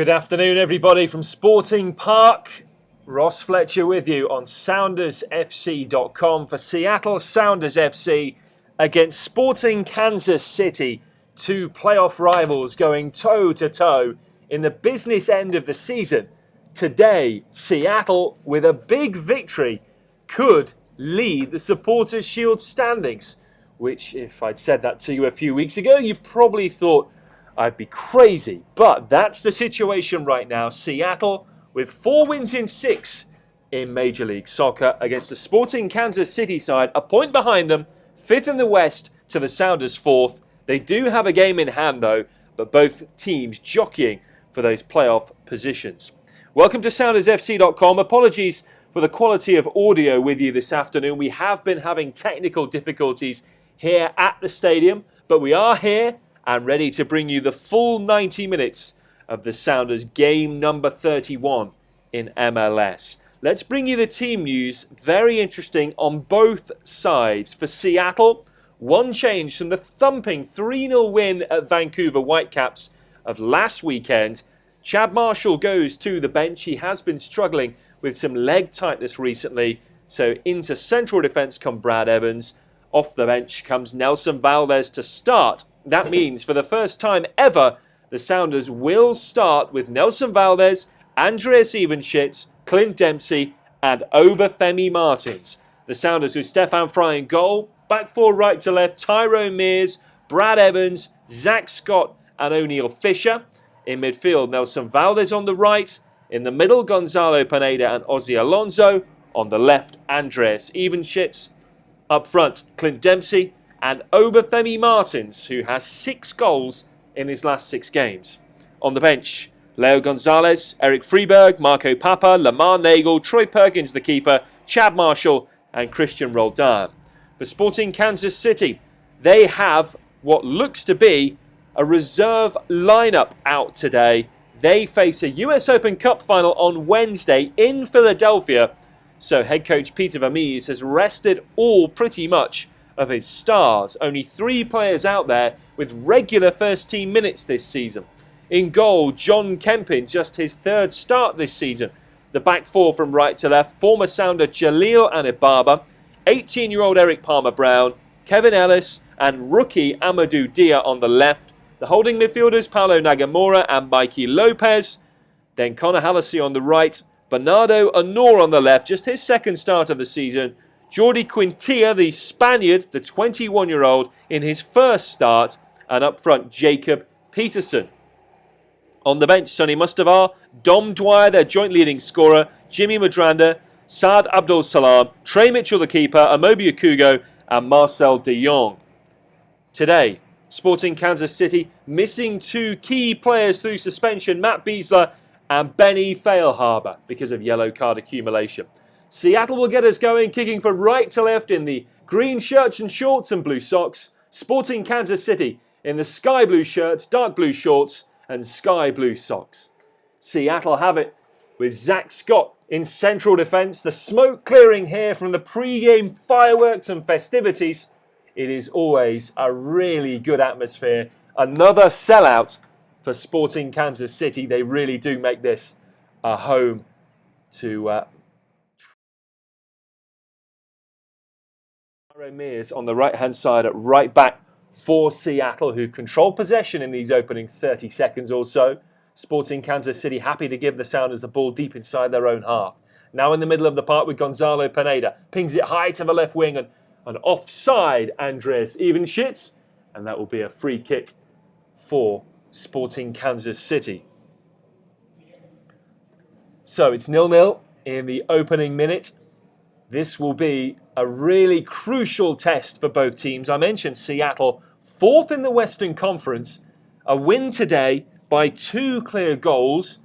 Good afternoon, everybody from Sporting Park. Ross Fletcher with you on SoundersFC.com for Seattle Sounders FC against Sporting Kansas City. Two playoff rivals going toe-to-toe in the business end of the season. Today, Seattle, with a big victory, could lead the Supporters' Shield standings, which, if I'd said that to you a few weeks ago, you probably thought I'd be crazy. But that's the situation right now. Seattle with 4 wins in 6 in Major League Soccer against the Sporting Kansas City side, a point behind them, 5th in the West to the Sounders 4th. They do have a game in hand though, but both teams jockeying for those playoff positions. Welcome to SoundersFC.com. Apologies for the quality of audio with you this afternoon. We have been having technical difficulties here at the stadium, but we are here and ready to bring you the full 90 minutes of the Sounders game number 31 in MLS. Let's bring you the team news. Very interesting on both sides. For Seattle, one change from the thumping 3-0 win at Vancouver Whitecaps of last weekend. Chad Marshall goes to the bench. He has been struggling with some leg tightness recently. So into central defence comes Brad Evans. Off the bench comes Nelson Valdez to start. That means for the first time ever, the Sounders will start with Nelson Valdez, Andreas Evenschitz, Clint Dempsey and Obafemi Martins. The Sounders with Stefan Fry in goal, back four right to left, Tyrone Mears, Brad Evans, Zach Scott and O'Neill Fisher. In midfield, Nelson Valdez on the right. In the middle, Gonzalo Pineda and Ozzy Alonso. On the left, Andreas Evenschitz. Up front, Clint Dempsey and Obafemi Martins, who has 6 goals in his last 6 games. On the bench, Leo Gonzalez, Eric Freeberg, Marco Papa, Lamar Nagel, Troy Perkins the keeper, Chad Marshall and Christian Roldan. For Sporting Kansas City, they have what looks to be a reserve lineup out today. They face a US Open Cup final on Wednesday in Philadelphia. So head coach Peter Vermees has rested all pretty much of his stars. Only 3 players out there with regular first team minutes this season. In goal, John Kempin, just his 3rd start this season. The back 4 from right to left, former Sounder Jaleel Anibaba, 18-year-old Eric Palmer-Brown, Kevin Ellis and rookie Amadou Dia on the left. The holding midfielders, Paulo Nagamura and Mikey Lopez. Then Connor Hallisey on the right, Bernardo Honor on the left, just his 2nd start of the season. Jordi Quintilla, the Spaniard, the 21-year-old, in his 1st start. And up front, Jacob Peterson. On the bench, Sonny Mustavar, Dom Dwyer, their joint leading scorer, Jimmy Madranda, Saad Abdul Salam, Trey Mitchell, the keeper, Amobi Okugo, and Marcel de Jong. Today, Sporting Kansas City missing 2 key players through suspension, Matt Beasler and Benny Failhaber, because of yellow card accumulation. Seattle will get us going, kicking from right to left in the green shirts and shorts and blue socks. Sporting Kansas City in the sky blue shirts, dark blue shorts and sky blue socks. Seattle have it with Zach Scott in central defence. The smoke clearing here from the pre-game fireworks and festivities. It is always a really good atmosphere. Another sellout for Sporting Kansas City. They really do make this a home to Tyrone Mears on the right-hand side at right back for Seattle, who've controlled possession in these opening 30 seconds or so. Sporting Kansas City happy to give the Sounders the ball deep inside their own half. Now in the middle of the park with Gonzalo Pineda. Pings it high to the left wing and an offside Andreas Evenschitz. And that will be a free kick for Sporting Kansas City. So it's 0-0 in the opening minute. This will be a really crucial test for both teams. I mentioned Seattle, 4th in the Western Conference. A win today by 2 clear goals,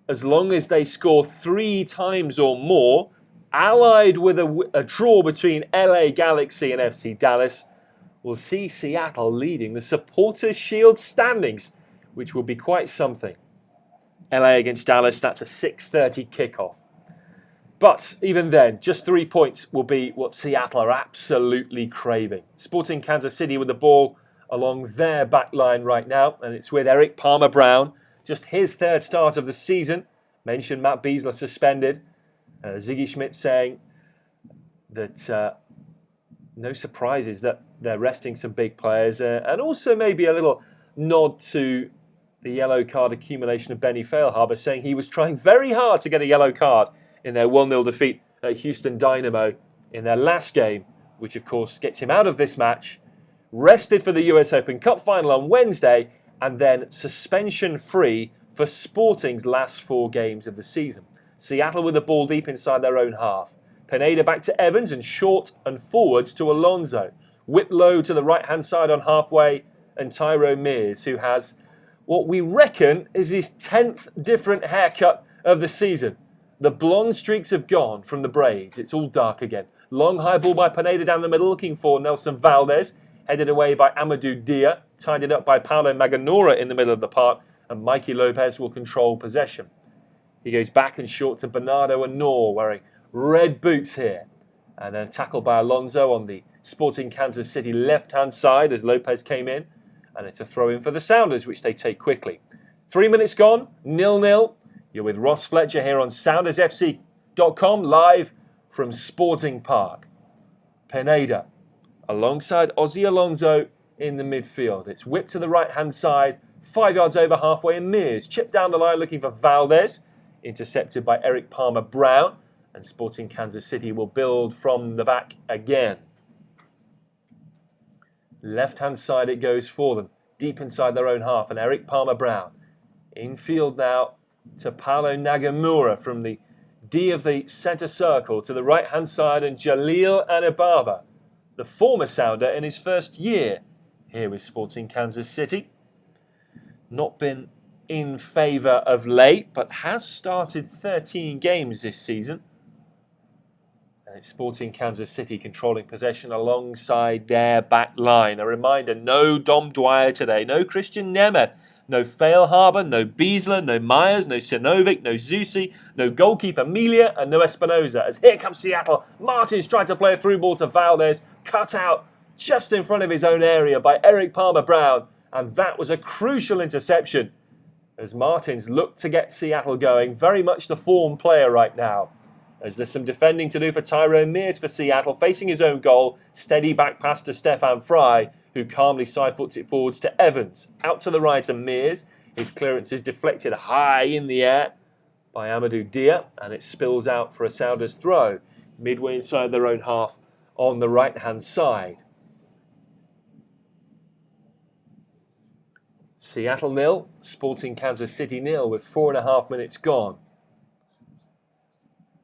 as long as they score 3 times or more, allied with a draw between LA Galaxy and FC Dallas, will see Seattle leading the Supporters' Shield standings, which will be quite something. LA against Dallas, that's a 6:30 kickoff. But even then, just 3 points will be what Seattle are absolutely craving. Sporting Kansas City with the ball along their back line right now, and it's with Eric Palmer-Brown just his third start of the season. Mentioned Matt Beasler suspended. Ziggy Schmidt saying that no surprises that they're resting some big players. And also maybe a little nod to the yellow card accumulation of Benny Feilhaber, saying he was trying very hard to get a yellow card in their 1-0 defeat at Houston Dynamo in their last game, which of course gets him out of this match, rested for the US Open Cup final on Wednesday, and then suspension-free for Sporting's last 4 games of the season. Seattle with the ball deep inside their own half. Pineda back to Evans and short and forwards to Alonso. Whip low to the right-hand side on halfway, and Tyrone Mears, who has what we reckon is his 10th different haircut of the season. The blonde streaks have gone from the braids. It's all dark again. Long high ball by Pineda down the middle, looking for Nelson Valdez. Headed away by Amadou Dia. Tidied up by Paulo Maganora in the middle of the park. And Mikey Lopez will control possession. He goes back and short to Bernardo Anor, wearing red boots here. And then tackled by Alonso on the Sporting Kansas City left-hand side as Lopez came in. And it's a throw-in for the Sounders, which they take quickly. 3 minutes gone, 0-0. You're with Ross Fletcher here on SoundersFC.com, live from Sporting Park. Pineda, alongside Ozzy Alonso in the midfield. It's whipped to the right-hand side, 5 yards over halfway, and Mears chipped down the line looking for Valdez. Intercepted by Eric Palmer-Brown. And Sporting Kansas City will build from the back again. Left-hand side it goes for them, deep inside their own half, and Eric Palmer-Brown. Infield now to Paulo Nagamura from the D of the centre circle to the right-hand side, and Jalil Anibaba, the former Sounder in his first year here with Sporting Kansas City. Not been in favour of late, but has started 13 games this season. It's Sporting Kansas City controlling possession alongside their back line. A reminder, no Dom Dwyer today, no Christian Nemeth, no Feilhaber, no Beasler, no Myers, no Sinovic, no Zusi, no goalkeeper Melia, and no Espinoza. As here comes Seattle, Martins tried to play a through ball to Valdez, cut out just in front of his own area by Eric Palmer-Brown, and that was a crucial interception as Martins looked to get Seattle going, very much the form player right now. As there's some defending to do for Tyrone Mears for Seattle, facing his own goal. Steady back pass to Stefan Fry, who calmly side-foots it forwards to Evans. Out to the right of Mears. His clearance is deflected high in the air by Amadou Dia, and it spills out for a Sounders throw, midway inside their own half on the right-hand side. Seattle 0, Sporting Kansas City 0 with 4.5 minutes gone.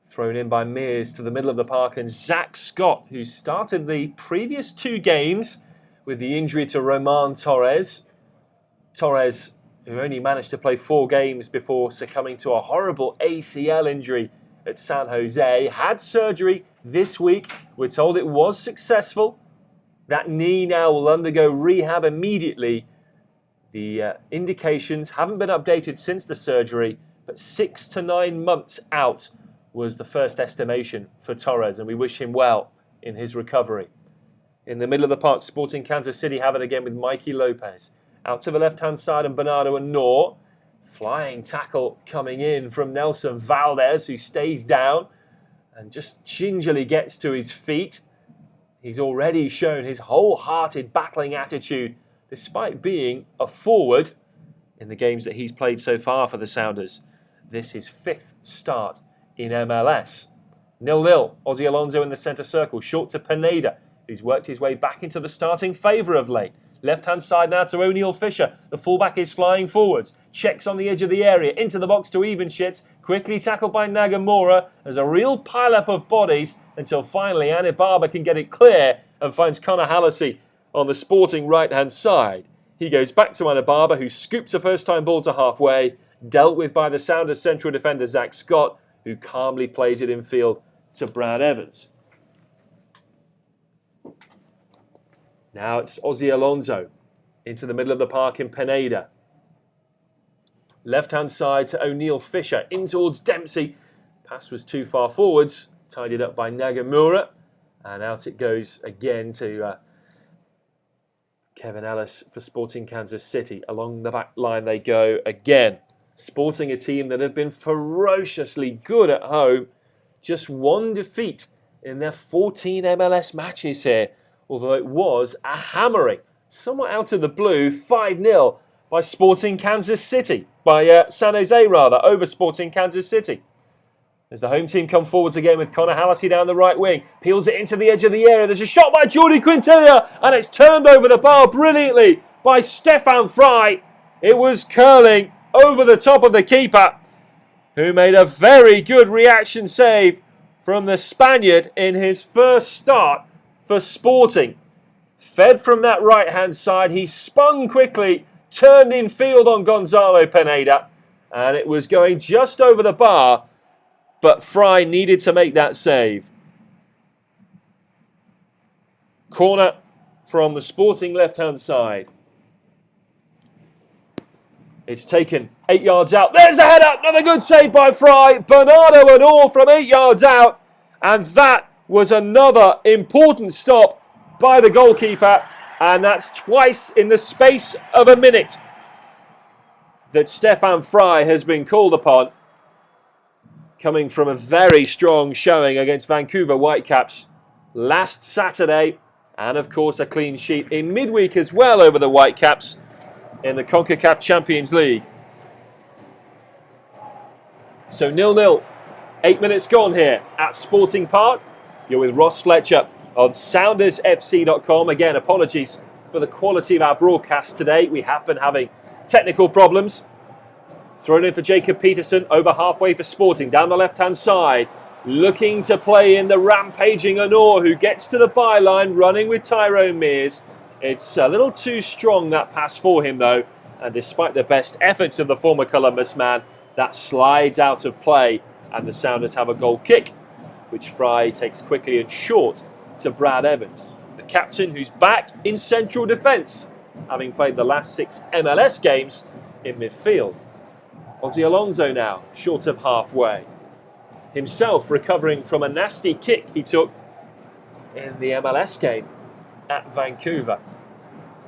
Thrown in by Mears to the middle of the park, and Zach Scott, who started the previous 2 games with the injury to Roman Torres. Torres, who only managed to play 4 games before succumbing to a horrible ACL injury at San Jose, had surgery this week. We're told it was successful. That knee now will undergo rehab immediately. The indications haven't been updated since the surgery, but 6 to 9 months out was the first estimation for Torres, and we wish him well in his recovery. In the middle of the park, Sporting Kansas City have it again with Mikey Lopez. Out to the left-hand side, and Bernardo Anor. Flying tackle coming in from Nelson Valdez, who stays down and just gingerly gets to his feet. He's already shown his wholehearted battling attitude, despite being a forward in the games that he's played so far for the Sounders. This is 5th start in MLS. 0-0, Ozzy Alonso in the centre circle, short to Pineda, who's worked his way back into the starting favour of late. Left-hand side now to O'Neill Fisher. The fullback is flying forwards. Checks on the edge of the area, into the box to Evenshitz. Quickly tackled by Nagamura. There's a real pile-up of bodies until finally Anibaba can get it clear and finds Connor Hallisey on the Sporting right-hand side. He goes back to Anibaba, who scoops a first-time ball to halfway, dealt with by the Sounders central defender Zach Scott, who calmly plays it in field to Brad Evans. Now it's Ozzy Alonso into the middle of the park in Pineda. Left-hand side to O'Neill Fisher, in towards Dempsey. Pass was too far forwards, tidied up by Nagamura. And out it goes again to Kevin Ellis for Sporting Kansas City. Along the back line they go again. Sporting, a team that have been ferociously good at home. Just one defeat in their 14 MLS matches here, although it was a hammering, somewhat out of the blue, 5-0 by Sporting Kansas City, by San Jose rather, over Sporting Kansas City. As the home team come forwards again with Connor Halliday down the right wing, peels it into the edge of the area. There's a shot by Jordi Quintilla, and it's turned over the bar brilliantly by Stefan Fry. It was curling over the top of the keeper, who made a very good reaction save from the Spaniard in his first start for Sporting. Fed from that right-hand side, he spun quickly, turned in field on Gonzalo Pineda, and it was going just over the bar, but Fry needed to make that save. Corner from the Sporting left-hand side. It's taken 8 yards out. There's a header. Another good save by Fry. Bernardo and all from 8 yards out. And that was another important stop by the goalkeeper. And that's twice in the space of a minute that Stefan Fry has been called upon. Coming from a very strong showing against Vancouver Whitecaps last Saturday. And of course a clean sheet in midweek as well over the Whitecaps in the CONCACAF Champions League. So 0-0, 8 minutes gone here at Sporting Park. You're with Ross Fletcher on SoundersFC.com. Again, apologies for the quality of our broadcast today. We have been having technical problems. Thrown in for Jacob Peterson, over halfway for Sporting, down the left-hand side. Looking to play in the rampaging Honor, who gets to the byline, running with Tyrone Mears. It's a little too strong, that pass for him, though. And despite the best efforts of the former Columbus man, that slides out of play. And the Sounders have a goal kick, which Fry takes quickly and short to Brad Evans, the captain who's back in central defence, having played the last 6 MLS games in midfield. Ozzy Alonso now, short of halfway. Himself recovering from a nasty kick he took in the MLS game at Vancouver.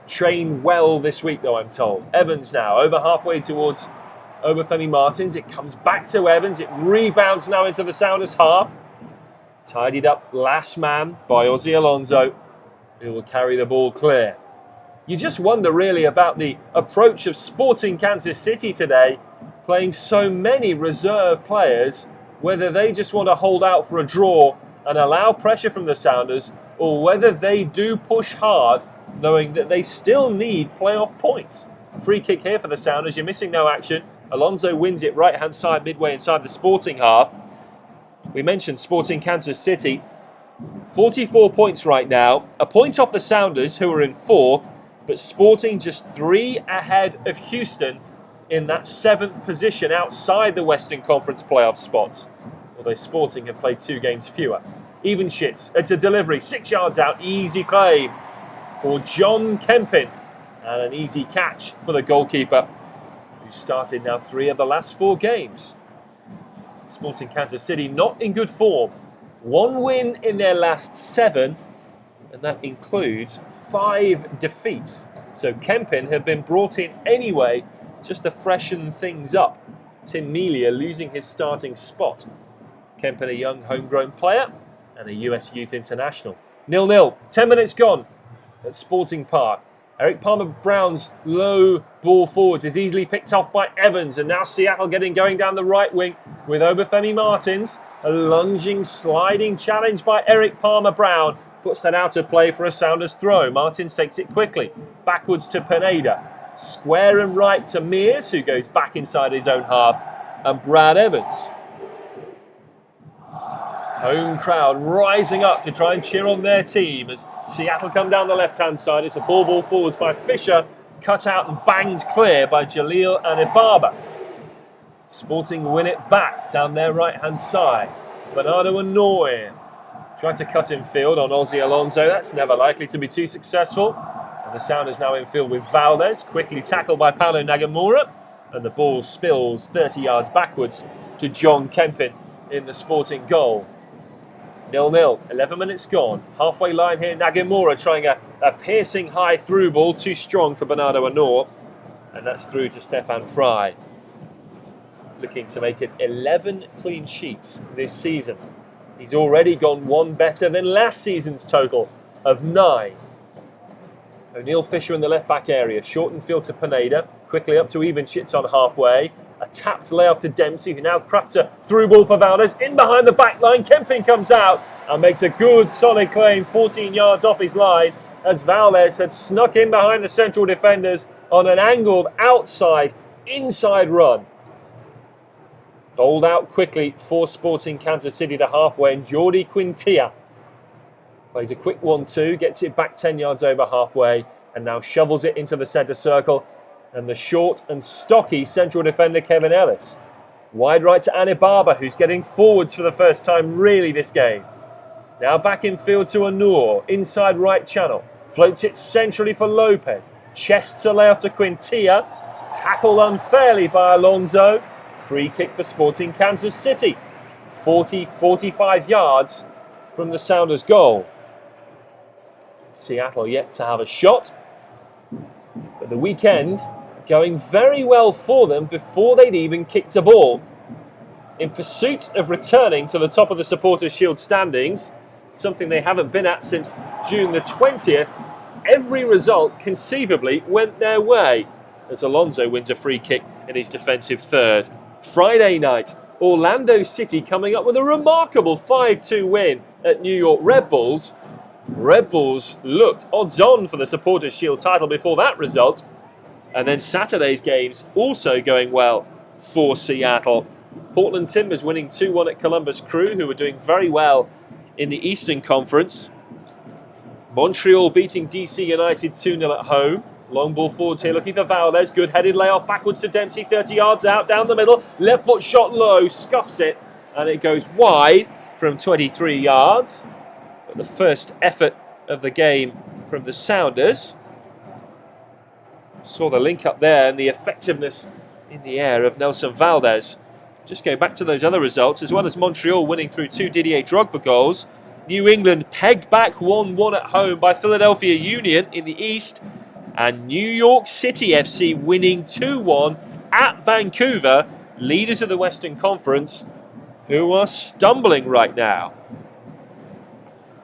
Trained well this week, though, I'm told. Evans now, over halfway towards Obafemi Martins. It comes back to Evans. It rebounds now into the Sounders half. Tidied up last man by Ozzy Alonso, who will carry the ball clear. You just wonder really about the approach of Sporting Kansas City today, playing so many reserve players, whether they just want to hold out for a draw and allow pressure from the Sounders, or whether they do push hard, knowing that they still need playoff points. Free kick here for the Sounders. You're missing no action. Alonso wins it right-hand side, midway inside the Sporting half. We mentioned Sporting Kansas City. 44 points right now. A point off the Sounders, who are in 4th, but Sporting just 3 ahead of Houston in that 7th position outside the Western Conference playoff spots. Although Sporting have played 2 games fewer. Even shits. It's a delivery, 6 yards out, easy claim for John Kempin. And an easy catch for the goalkeeper, who started now 3 of the last 4 games. Sporting Kansas City not in good form. 1 win in their last 7, and that includes 5 defeats. So Kempin had been brought in anyway, just to freshen things up. Tim Melia losing his starting spot. Kempin, a young homegrown player, and a US youth international. 0-0, 10 minutes gone at Sporting Park. Eric Palmer-Brown's low ball forwards is easily picked off by Evans, and now Seattle getting going down the right wing with Obafemi Martins. A lunging, sliding challenge by Eric Palmer-Brown puts that out of play for a Sounders throw. Martins takes it quickly, backwards to Pineda. Square and right to Mears, who goes back inside his own half, and Brad Evans. Home crowd rising up to try and cheer on their team as Seattle come down the left-hand side. It's a ball forwards by Fisher, cut out and banged clear by Jalil and Ibaba. Sporting win it back down their right-hand side. Bernardo and Noy tried to cut in field on Ozzy Alonso. That's never likely to be too successful. And the Sounders now in field with Valdez, quickly tackled by Paulo Nagamura. And the ball spills 30 yards backwards to John Kempin in the Sporting goal. 0-0, 11 minutes gone. Halfway line here, Nagamura trying a piercing high through ball, too strong for Bernardo Honor. And that's through to Stefan Fry. looking to make it 11 clean sheets this season. He's already gone one better than last season's total of 9. O'Neill Fisher in the left-back area. Shortened field to Pineda. Quickly up to Evenshitz on halfway. A tapped layoff to Dempsey, who now crafts a through ball for Valdez. In behind the back line, Kempin comes out and makes a good solid claim 14 yards off his line, as Valdez had snuck in behind the central defenders on an angled inside run. Bowled out quickly for Sporting Kansas City to halfway, and Jordi Quintilla plays a quick 1-2, gets it back 10 yards over halfway, and now shovels it into the centre circle. And the short and stocky central defender Kevin Ellis. Wide right to Anibaba, who's getting forwards for the first time really this game. Now back in field to Anur, inside right channel. Floats it centrally for Lopez. Chests a layoff to Quintilla. Tackled unfairly by Alonso. Free kick for Sporting Kansas City. 45 yards from the Sounders' goal. Seattle yet to have a shot. But the weekend going very well for them before they'd even kicked a ball. In pursuit of returning to the top of the Supporters' Shield standings, something they haven't been at since June the 20th, every result conceivably went their way, as Alonso wins a free kick in his defensive third. Friday night, Orlando City coming up with a remarkable 5-2 win at New York Red Bulls. Red Bulls looked odds-on for the Supporters' Shield title before that result. And then Saturday's games also going well for Seattle. Portland Timbers winning 2-1 at Columbus Crew, who were doing very well in the Eastern Conference. Montreal beating DC United 2-0 at home. Long ball forwards here looking for Valdez. Good headed layoff backwards to Dempsey, 30 yards out, down the middle. Left foot shot low, scuffs it, and it goes wide from 23 yards. But the first effort of the game from the Sounders. Saw the link up there and the effectiveness in the air of Nelson Valdez. Just go back to those other results, as well as Montreal winning through 2 Didier Drogba goals. New England pegged back 1-1 at home by Philadelphia Union in the East. And New York City FC winning 2-1 at Vancouver, leaders of the Western Conference, who are stumbling right now.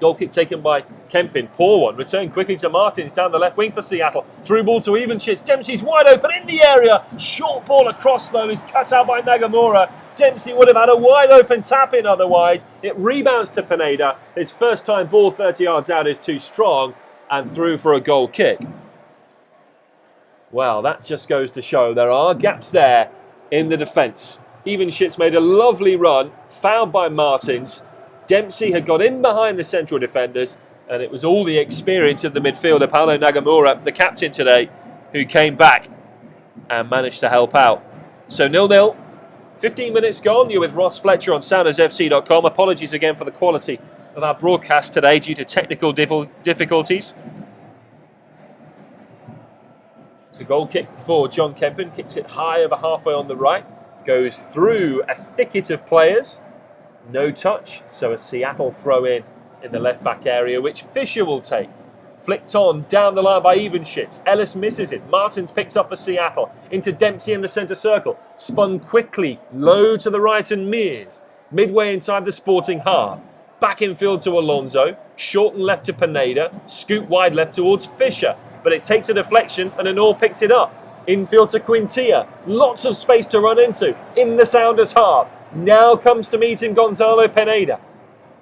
Goal kick taken by Kempin, poor one. Return quickly to Martins down the left wing for Seattle. Through ball to Evenshitz. Dempsey's wide open in the area. Short ball across though is cut out by Nagamura. Dempsey would have had a wide open tap in otherwise. It rebounds to Pineda. His first time ball 30 yards out is too strong and through for a goal kick. Well, that just goes to show there are gaps there in the defence. Evenshitz made a lovely run, fouled by Martins. Dempsey had got in behind the central defenders, and it was all the experience of the midfielder, Paulo Nagamura, the captain today, who came back and managed to help out. So 0-0, 15 minutes gone. You're with Ross Fletcher on SoundersFC.com. Apologies again for the quality of our broadcast today due to technical difficulties. It's a goal kick for John Kempin. Kicks it high over halfway on the right. Goes through a thicket of players. No touch, so a Seattle throw in the left-back area, which Fisher will take. Flicked on down the line by Evenshitz. Ellis misses it. Martins picks up for Seattle. Into Dempsey in the centre circle. Spun quickly, low to the right and Mears. Midway inside the Sporting half. Back in field to Alonso. Short and left to Pineda. Scoop wide left towards Fisher. But it takes a deflection and Anor picks it up. Infield to Quintilla. Lots of space to run into. In the Sounders half. Now comes to meet in Gonzalo Pineda.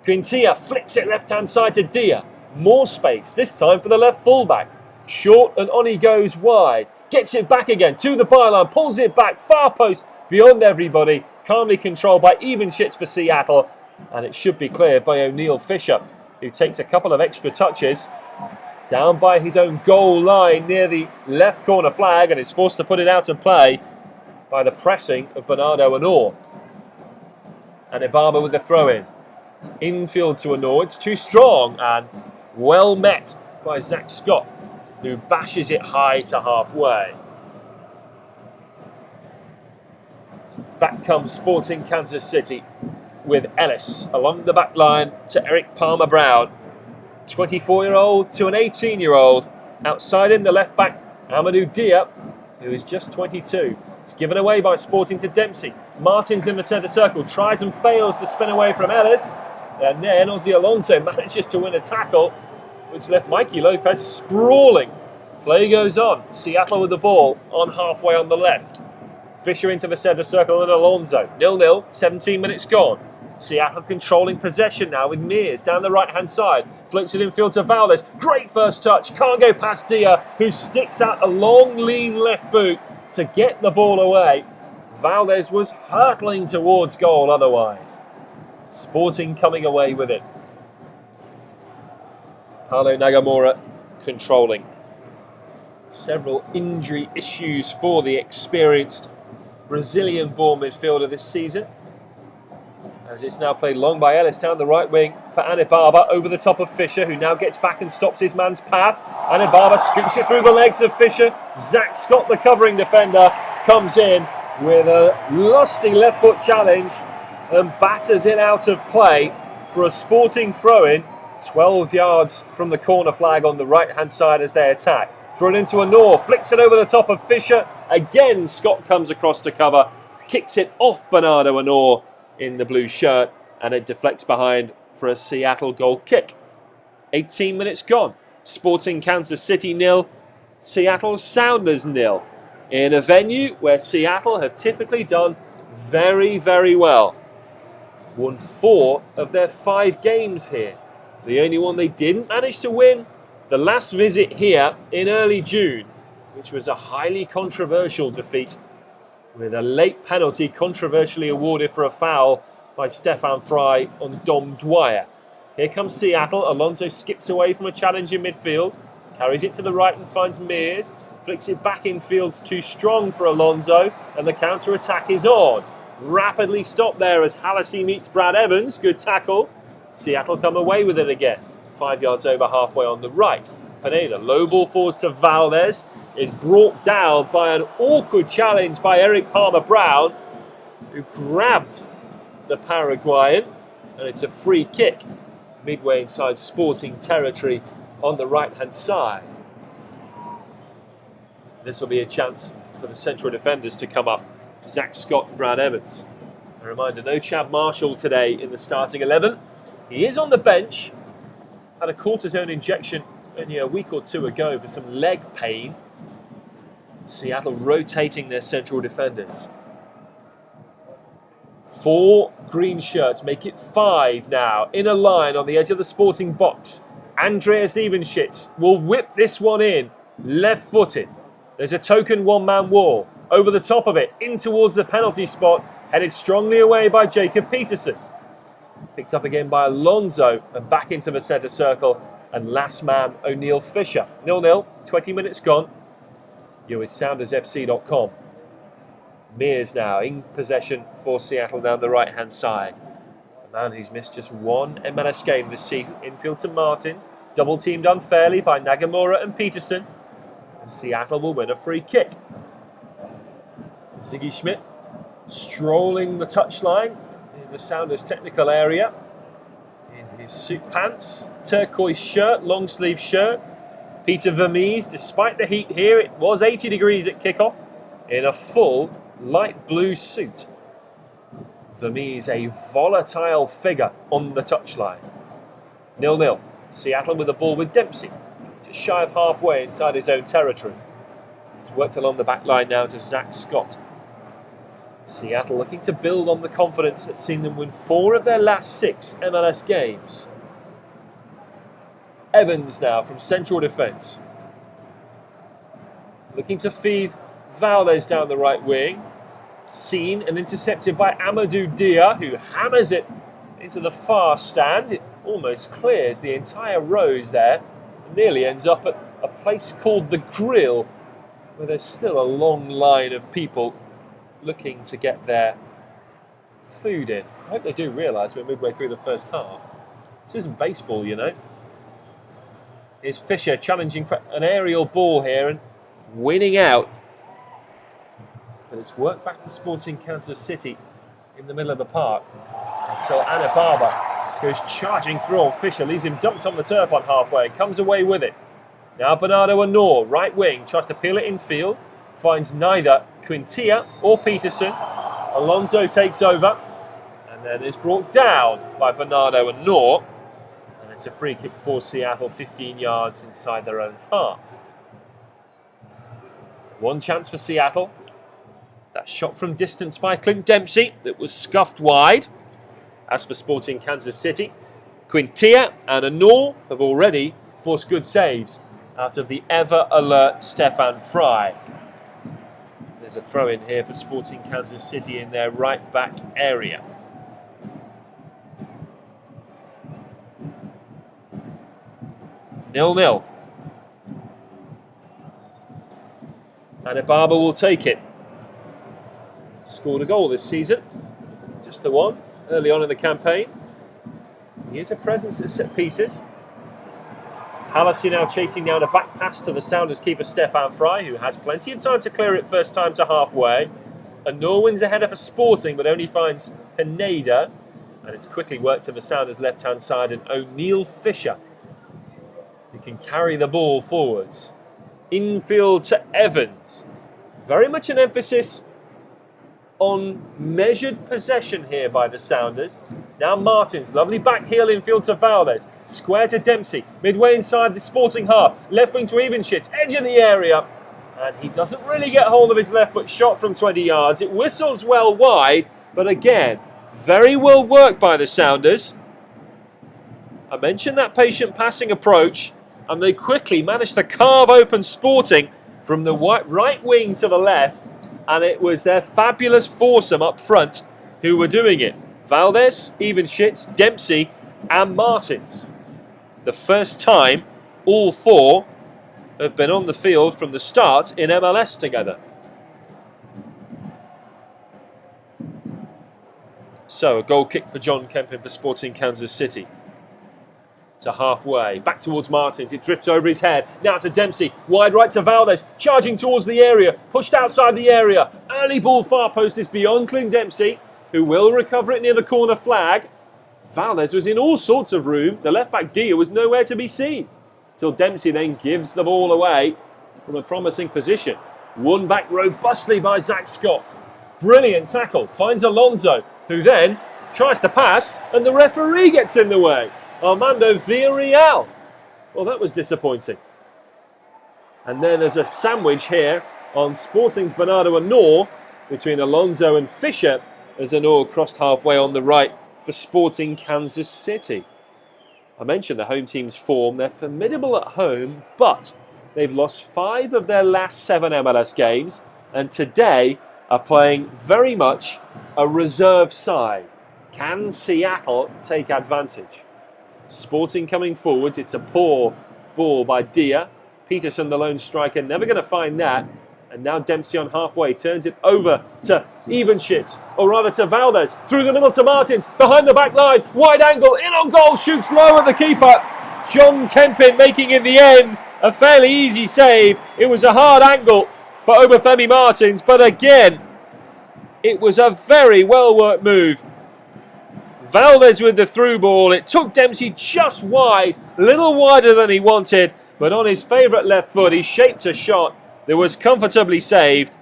Quintilla flicks it left-hand side to Dia. More space, this time for the left fullback. Short and on he goes wide. Gets it back again to the byline. Pulls it back. Far post beyond everybody. Calmly controlled by Evenshitz for Seattle. And it should be cleared by O'Neill Fisher, who takes a couple of extra touches. Down by his own goal line near the left corner flag and is forced to put it out of play by the pressing of Bernardo Anor. And Ibaba with the throw-in. Infield to Anor. It's too strong and well met by Zach Scott, who bashes it high to halfway. Back comes Sporting Kansas City with Ellis along the back line to Eric Palmer-Brown. 24-year-old to an 18-year-old. Outside in the left back, Amadou Dia, who is just 22. It's given away by Sporting to Dempsey. Martins in the centre circle, tries and fails to spin away from Ellis. And then Ozzy Alonso manages to win a tackle, which left Mikey Lopez sprawling. Play goes on. Seattle with the ball on halfway on the left. Fisher into the centre circle and Alonso. 0-0, 17 minutes gone. Seattle controlling possession now with Mears down the right-hand side. Floats it infield to Valdez. Great first touch. Can't go past Dia, who sticks out a long, lean left boot to get the ball away. Valdez was hurtling towards goal otherwise. Sporting coming away with it. Paulo Nagamura controlling. Several injury issues for the experienced Brazilian-born midfielder this season. As it's now played long by Ellis down the right wing for Anibaba over the top of Fisher, who now gets back and stops his man's path. Anibaba scoops it through the legs of Fisher. Zach Scott, the covering defender, comes in with a lusty left foot challenge and batters it out of play for a Sporting throw-in 12 yards from the corner flag on the right-hand side as they attack. Thrown into Anor, flicks it over the top of Fisher. Again, Scott comes across to cover, kicks it off Bernardo Anor in the blue shirt, and it deflects behind for a Seattle goal kick. 18 minutes gone. Sporting Kansas City 0, Seattle Sounders 0. In a venue where Seattle have typically done very, very well. Won 4 of their 5 games here. The only one they didn't manage to win, the last visit here in early June, which was a highly controversial defeat with a late penalty controversially awarded for a foul by Stefan Fry on Dom Dwyer. Here comes Seattle. Alonso skips away from a challenge in midfield, carries it to the right and finds Mears, flicks it back infield, too strong for Alonso, and the counter-attack is on. Rapidly stopped there as Hallisey meets Brad Evans. Good tackle. Seattle come away with it again. 5 yards over halfway on the right. Pineda, low ball forwards to Valdez, is brought down by an awkward challenge by Eric Palmer-Brown, who grabbed the Paraguayan, and it's a free kick midway inside Sporting territory on the right-hand side. This will be a chance for the central defenders to come up. Zach Scott and Brad Evans. A reminder, no Chad Marshall today in the starting 11. He is on the bench. Had a cortisone injection only a week or 2 ago for some leg pain. Seattle rotating their central defenders. 4 green shirts make it 5 now. In a line on the edge of the Sporting box. Andreas Evenschitz will whip this one in. Left-footed. There's a token one-man wall. Over the top of it, in towards the penalty spot. Headed strongly away by Jacob Peterson. Picked up again by Alonso and back into the centre circle. And last man, O'Neill Fisher. 0-0, 20 minutes gone. You're with SoundersFC.com. Mears now in possession for Seattle down the right-hand side. A man who's missed just 1 MLS game this season. Infield to Martins. Double teamed unfairly by Nagamura and Peterson. And Seattle will win a free kick. Ziggy Schmidt strolling the touchline in the Sounders technical area. In his suit pants, turquoise shirt, long sleeve shirt. Peter Vermees, despite the heat here, it was 80 degrees at kickoff, in a full light blue suit. Vermees, a volatile figure on the touchline. 0-0. Seattle with the ball with Dempsey, just shy of halfway inside his own territory. He's worked along the back line now to Zach Scott. Seattle looking to build on the confidence that's seen them win 4 of their last 6 MLS games. Evans now from central defence. Looking to feed Valdez down the right wing. Seen and intercepted by Amadou Dia, who hammers it into the far stand. It almost clears the entire rows there. And nearly ends up at a place called The Grill, where there's still a long line of people looking to get their food in. I hope they do realise we're midway through the first half. This isn't baseball, you know. Here's Fisher challenging for an aerial ball here and winning out. But it's worked back for Sporting Kansas City in the middle of the park until Anibaba goes charging through on Fisher, leaves him dumped on the turf on halfway, comes away with it. Now Bernardo Anor, right wing, tries to peel it infield. Finds neither Quintilla or Peterson. Alonso takes over and then is brought down by Bernardo and Noor. And it's a free kick for Seattle, 15 yards inside their own half. One chance for Seattle. That shot from distance by Clint Dempsey that was scuffed wide. As for Sporting Kansas City, Quintilla and Noor have already forced good saves out of the ever-alert Stefan Fry. There's a throw-in here for Sporting Kansas City in their right-back area. Nil-nil. And Ibaba will take it. Scored a goal this season. Just the one, early on in the campaign. He is a presence at set pieces. Halassi now chasing down a back pass to the Sounders keeper Stefan Fry, who has plenty of time to clear it first time to halfway. And Norwin's ahead of a Sporting, but only finds Pineda. And it's quickly worked to the Sounders' left-hand side, and O'Neill Fisher, who can carry the ball forwards. Infield to Evans. Very much an emphasis on measured possession here by the Sounders. Now Martins, lovely back heel infield to Valdez. Square to Dempsey, midway inside the Sporting half. Left wing to Evenshitz, edge of the area. And he doesn't really get hold of his left foot shot from 20 yards. It whistles well wide, but again, very well worked by the Sounders. I mentioned that patient passing approach, and they quickly managed to carve open Sporting from the right wing to the left. And it was their fabulous foursome up front who were doing it. Valdez, Evenshitz, Dempsey and Martins. The first time all four have been on the field from the start in MLS together. So a goal kick for John Kempin for Sporting Kansas City. To halfway, back towards Martins, it drifts over his head, now to Dempsey, wide right to Valdez, charging towards the area, pushed outside the area, early ball far post is beyond Clint Dempsey, who will recover it near the corner flag. Valdez was in all sorts of room, the left back Dia was nowhere to be seen, till Dempsey then gives the ball away from a promising position. Won back robustly by Zach Scott, brilliant tackle, finds Alonso, who then tries to pass, and the referee gets in the way. Armando Villarreal. Well, that was disappointing. And then there's a sandwich here on Sporting's Bernardo and Noor between Alonso and Fisher as Noor crossed halfway on the right for Sporting Kansas City. I mentioned the home team's form. They're formidable at home, but they've lost 5 of their last 7 MLS games, and today are playing very much a reserve side. Can Seattle take advantage? Sporting coming forwards, it's a poor ball by Dia. Peterson, the lone striker, never going to find that. And now Dempsey on halfway, turns it over to Evenshitz, or rather to Valdez. Through the middle to Martins, behind the back line, wide angle, in on goal, shoots low at the keeper. John Kempin making in the end a fairly easy save. It was a hard angle for Obafemi Martins, but again, it was a very well worked move. Valdez with the through ball. It took Dempsey just wide, a little wider than he wanted, but on his favourite left foot, he shaped a shot that was comfortably saved.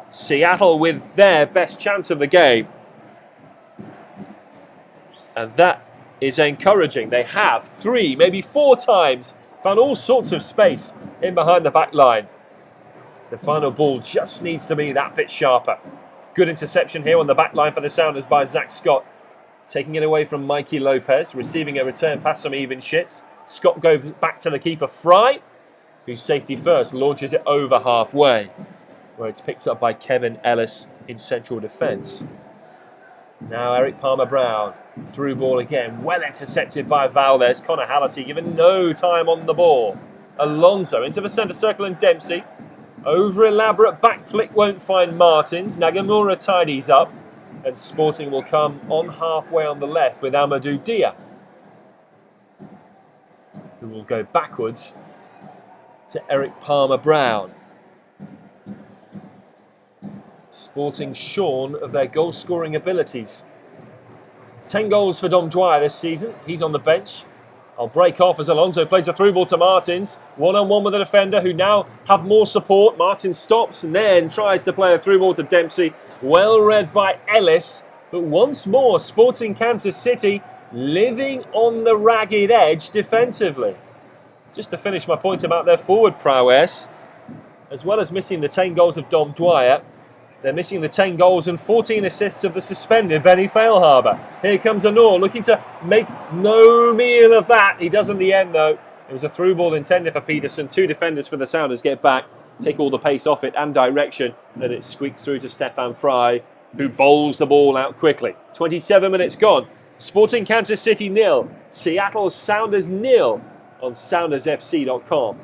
Seattle with their best chance of the game. And that is encouraging. They have 3, maybe 4 times found all sorts of space in behind the back line. The final ball just needs to be that bit sharper. Good interception here on the back line for the Sounders by Zach Scott. Taking it away from Mikey Lopez, receiving a return pass from Evenshitz. Scott goes back to the keeper Fry, whose safety first launches it over halfway, where it's picked up by Kevin Ellis in central defence. Now Eric Palmer-Brown, through ball again, well intercepted by Valdez. Connor Halassi given no time on the ball. Alonso into the centre circle and Dempsey. Over elaborate back flick won't find Martins. Nagamura tidies up, and Sporting will come on halfway on the left with Amadou Dia, who will go backwards to Eric Palmer-Brown. Sporting shorn of their goal-scoring abilities. 10 goals for Dom Dwyer this season. He's on the bench. I'll break off as Alonso plays a through ball to Martins. One-on-one with the defender who now have more support. Martins stops and then tries to play a through ball to Dempsey. Well read by Ellis. But once more, Sporting Kansas City living on the ragged edge defensively. Just to finish my point about their forward prowess, as well as missing the 10 goals of Dom Dwyer, they're missing the 10 goals and 14 assists of the suspended Benny Failhaber. Here comes Anor, looking to make no meal of that. He does in the end, though. It was a through ball intended for Peterson. 2 defenders for the Sounders get back, take all the pace off it and direction, and it squeaks through to Stefan Fry, who bowls the ball out quickly. 27 minutes gone. Sporting Kansas City 0, Seattle Sounders 0 on SoundersFC.com.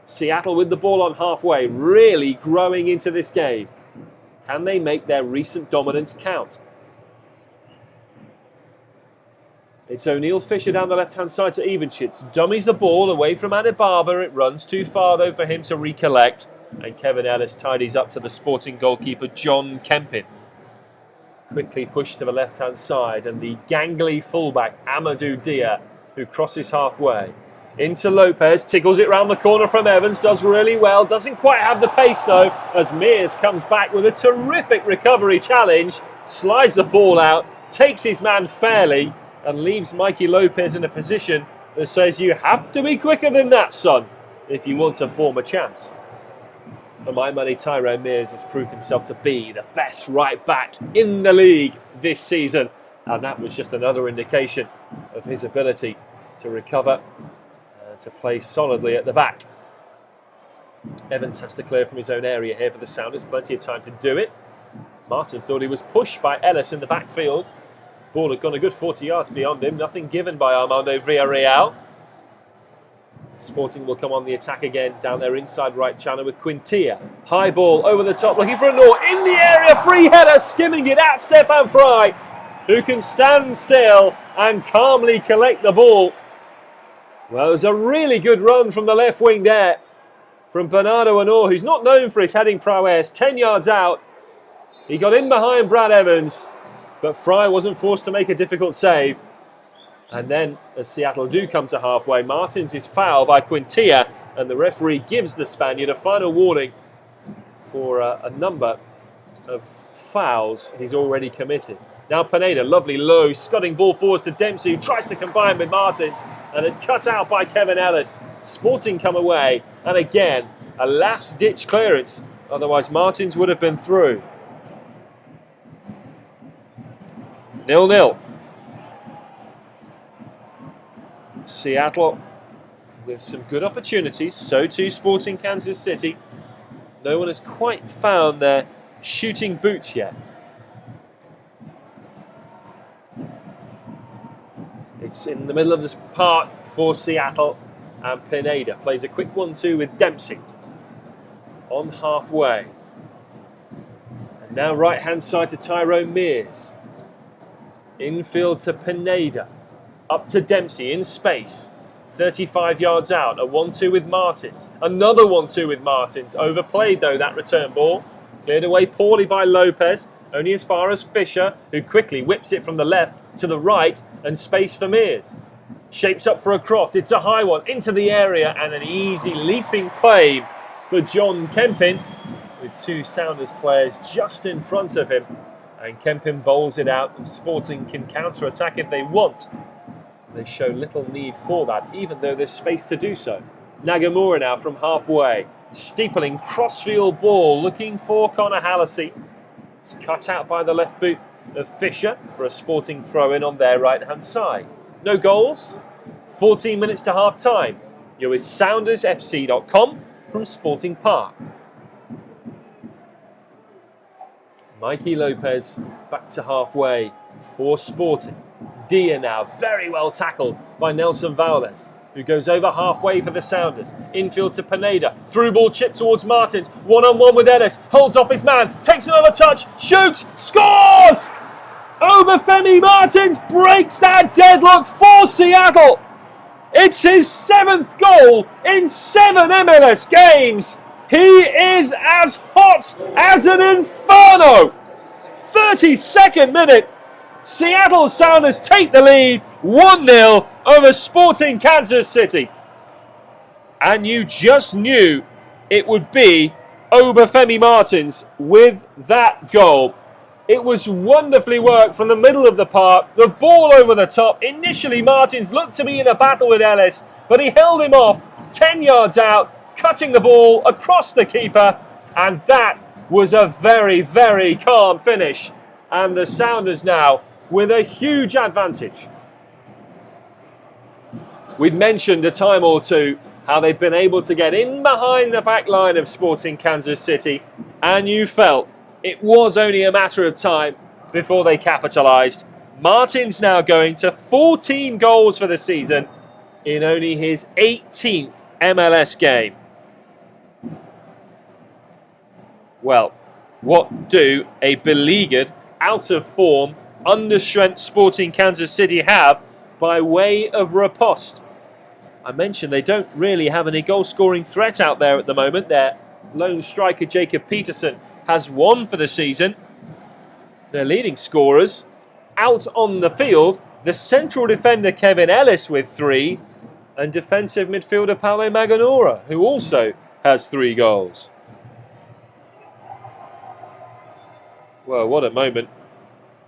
Seattle with the ball on halfway, really growing into this game. Can they make their recent dominance count? It's O'Neill Fisher down the left-hand side to Evenchitz. Dummies the ball away from Adibaba. It runs too far, though, for him to recollect. And Kevin Ellis tidies up to the Sporting goalkeeper, John Kempin. Quickly pushed to the left-hand side. And the gangly fullback, Amadou Dia, who crosses halfway. Into Lopez, tickles it round the corner from Evans, does really well, doesn't quite have the pace though, as Mears comes back with a terrific recovery challenge, slides the ball out, takes his man fairly, and leaves Mikey Lopez in a position that says you have to be quicker than that, son, if you want to form a chance. For my money, Tyrone Mears has proved himself to be the best right back in the league this season, and that was just another indication of his ability to recover to play solidly at the back. Evans has to clear from his own area here for the Sounders. Plenty of time to do it. Martin thought he was pushed by Ellis in the backfield. Ball had gone a good 40 yards beyond him. Nothing given by Armando Villarreal. Sporting will come on the attack again down their inside right channel with Quintilla. High ball over the top, looking for Anor. In the area, free header, skimming it at Stefan Fry, who can stand still and calmly collect the ball. Well, it was a really good run from the left wing there from Bernardo Anor, who's not known for his heading prowess. 10 yards out. He got in behind Brad Evans, but Fry wasn't forced to make a difficult save. And then, as Seattle do come to halfway, Martins is fouled by Quintilla, and the referee gives the Spaniard a final warning for a number of fouls he's already committed. Now Pineda, lovely low, scudding ball forwards to Dempsey, who tries to combine with Martins, and it's cut out by Kevin Ellis. Sporting come away, and again, a last-ditch clearance, otherwise Martins would have been through. 0-0. Seattle with some good opportunities, so too Sporting Kansas City. No one has quite found their shooting boots yet. It's in the middle of this park for Seattle, and Pineda plays a quick 1-2 with Dempsey on halfway. And now right-hand side to Tyrone Mears. Infield to Pineda. Up to Dempsey in space. 35 yards out. A 1-2 with Martins. Another 1-2 with Martins. Overplayed though, that return ball. Cleared away poorly by Lopez. Only as far as Fisher, who quickly whips it from the left to the right, and space for Mears. Shapes up for a cross. It's a high one into the area, and an easy leaping claim for John Kempin, with 2 Sounders players just in front of him. And Kempin bowls it out, and Sporting can counter-attack if they want. They show little need for that, even though there's space to do so. Nagamura now from halfway. Steepling crossfield ball, looking for Connor Hallisey. It's cut out by the left boot of Fisher for a Sporting throw-in on their right-hand side. No goals. 14 minutes to half-time. You're with SoundersFC.com from Sporting Park. Mikey Lopez back to halfway for Sporting. Dia now very well tackled by Nelson Valdez, who goes over halfway for the Sounders. Infield to Pineda. Through ball chip towards Martins. One-on-one with Ellis. Holds off his man. Takes another touch. Shoots. Scores! Obafemi Martins breaks that deadlock for Seattle. It's his 7th goal in 7 MLS games. He is as hot as an inferno. 32nd minute. Seattle Sounders take the lead 1-0 over Sporting Kansas City. And you just knew it would be Obafemi Martins with that goal. It was wonderfully worked from the middle of the park. The ball over the top. Initially, Martins looked to be in a battle with Ellis, but he held him off 10 yards out, cutting the ball across the keeper. And that was a very, very calm finish. And the Sounders now with a huge advantage. We'd mentioned a time or two how they've been able to get in behind the back line of Sporting Kansas City, and you felt it was only a matter of time before they capitalised. Martin's now going to 14 goals for the season in only his 18th MLS game. Well, what do a beleaguered, out of form, understrength Sporting Kansas City have by way of riposte? I mentioned they don't really have any goal-scoring threat out there at the moment. Their lone striker, Jacob Peterson, has one for the season. Their leading scorers out on the field, the central defender, Kevin Ellis, with 3, and defensive midfielder, Paulo Maganora, who also has 3 goals. Well, what a moment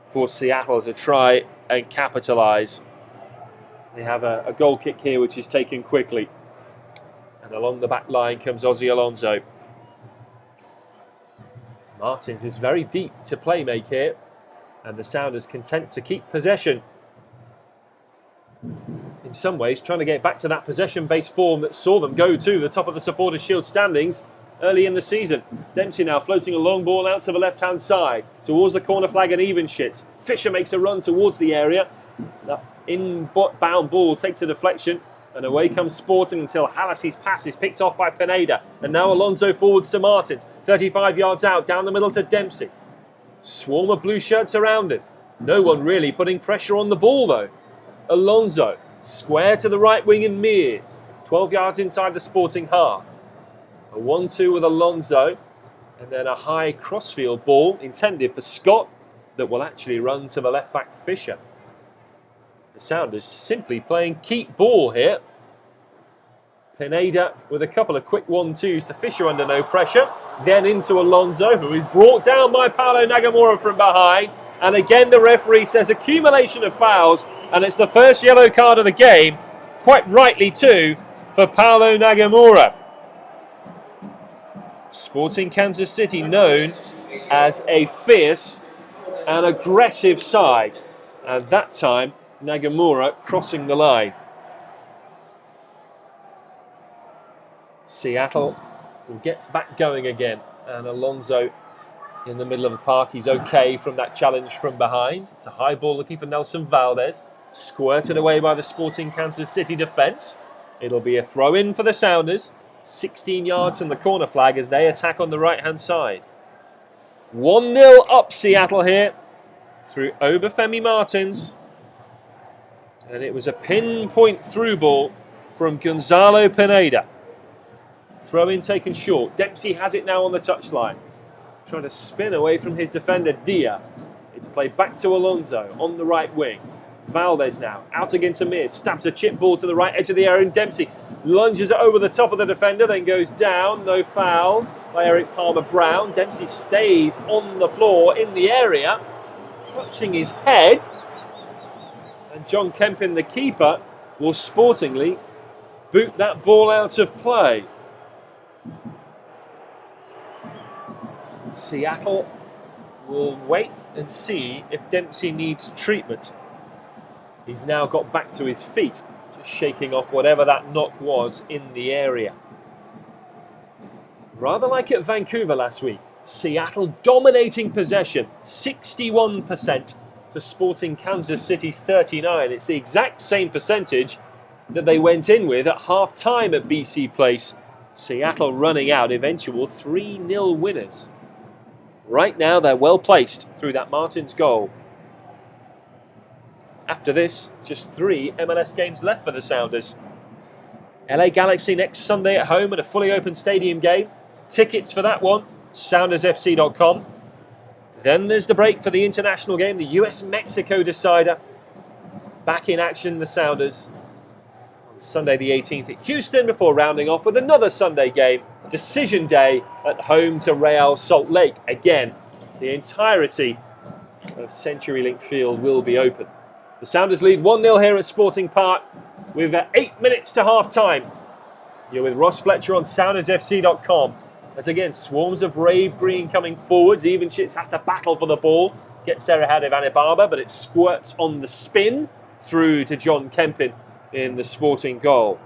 for Seattle to try and capitalise. They have a goal kick here which is taken quickly. And along the back line comes Ozzy Alonso. Martins is very deep to play make here. And the Sounders content to keep possession. In some ways, trying to get back to that possession-based form that saw them go to the top of the Supporters' Shield standings early in the season. Dempsey now floating a long ball out to the left-hand side towards the corner flag and even shits. Fisher makes a run towards the area. That inbound ball takes a deflection and away comes Sporting until Hallisey's pass is picked off by Pineda. And now Alonso forwards to Martins. 35 yards out, down the middle to Dempsey. Swarm of blue shirts around him. No one really putting pressure on the ball though. Alonso, square to the right wing and Mears. 12 yards inside the Sporting half. A 1-2 with Alonso. And then a high crossfield ball intended for Scott that will actually run to the left back Fisher. The Sounders simply playing keep ball here. Pineda with a couple of quick 1-2s to Fisher under no pressure. Then into Alonso, who is brought down by Paulo Nagamura from behind. And again the referee says accumulation of fouls. And it's the first yellow card of the game. Quite rightly too, for Paulo Nagamura. Sporting Kansas City known as a fierce and aggressive side. And that time, Nagamura crossing the line. Seattle will get back going again. And Alonso in the middle of the park. He's okay from that challenge from behind. It's a high ball looking for Nelson Valdez. Squirted away by the Sporting Kansas City defence. It'll be a throw-in for the Sounders. 16 yards from the corner flag as they attack on the right-hand side. 1-0 up Seattle here through Obafemi Martins. And it was a pinpoint through ball from Gonzalo Pineda. Throw-in taken short. Dempsey has it now on the touchline. Trying to spin away from his defender, Dia. It's played back to Alonso on the right wing. Valdez now, out again to Mears. Stabs a chip ball to the right edge of the area and Dempsey lunges it over the top of the defender, then goes down. No foul by Eric Palmer-Brown. Dempsey stays on the floor in the area, clutching his head. And John Kempin, the keeper, will sportingly boot that ball out of play. Seattle will wait and see if Dempsey needs treatment. He's now got back to his feet, just shaking off whatever that knock was in the area. Rather like at Vancouver last week, Seattle dominating possession, 61% to Sporting Kansas City's 39%. It's the exact same percentage that they went in with at half-time at BC Place. Seattle running out eventual 3-0 winners. Right now they're well placed through that Martins goal. After this, just 3 MLS games left for the Sounders. LA Galaxy next Sunday at home at a fully open stadium game. Tickets for that one, soundersfc.com. Then there's the break for the international game, the US-Mexico decider. Back in action, the Sounders, on Sunday the 18th at Houston before rounding off with another Sunday game. Decision day at home to Real Salt Lake. Again, the entirety of CenturyLink Field will be open. The Sounders lead 1-0 here at Sporting Park with 8 minutes to half-time. You're with Ross Fletcher on SoundersFC.com. As again, swarms of Rave Green coming forwards. Even Shits has to battle for the ball. Gets there ahead of Anibaba, but it squirts on the spin through to John Kempin in the Sporting goal.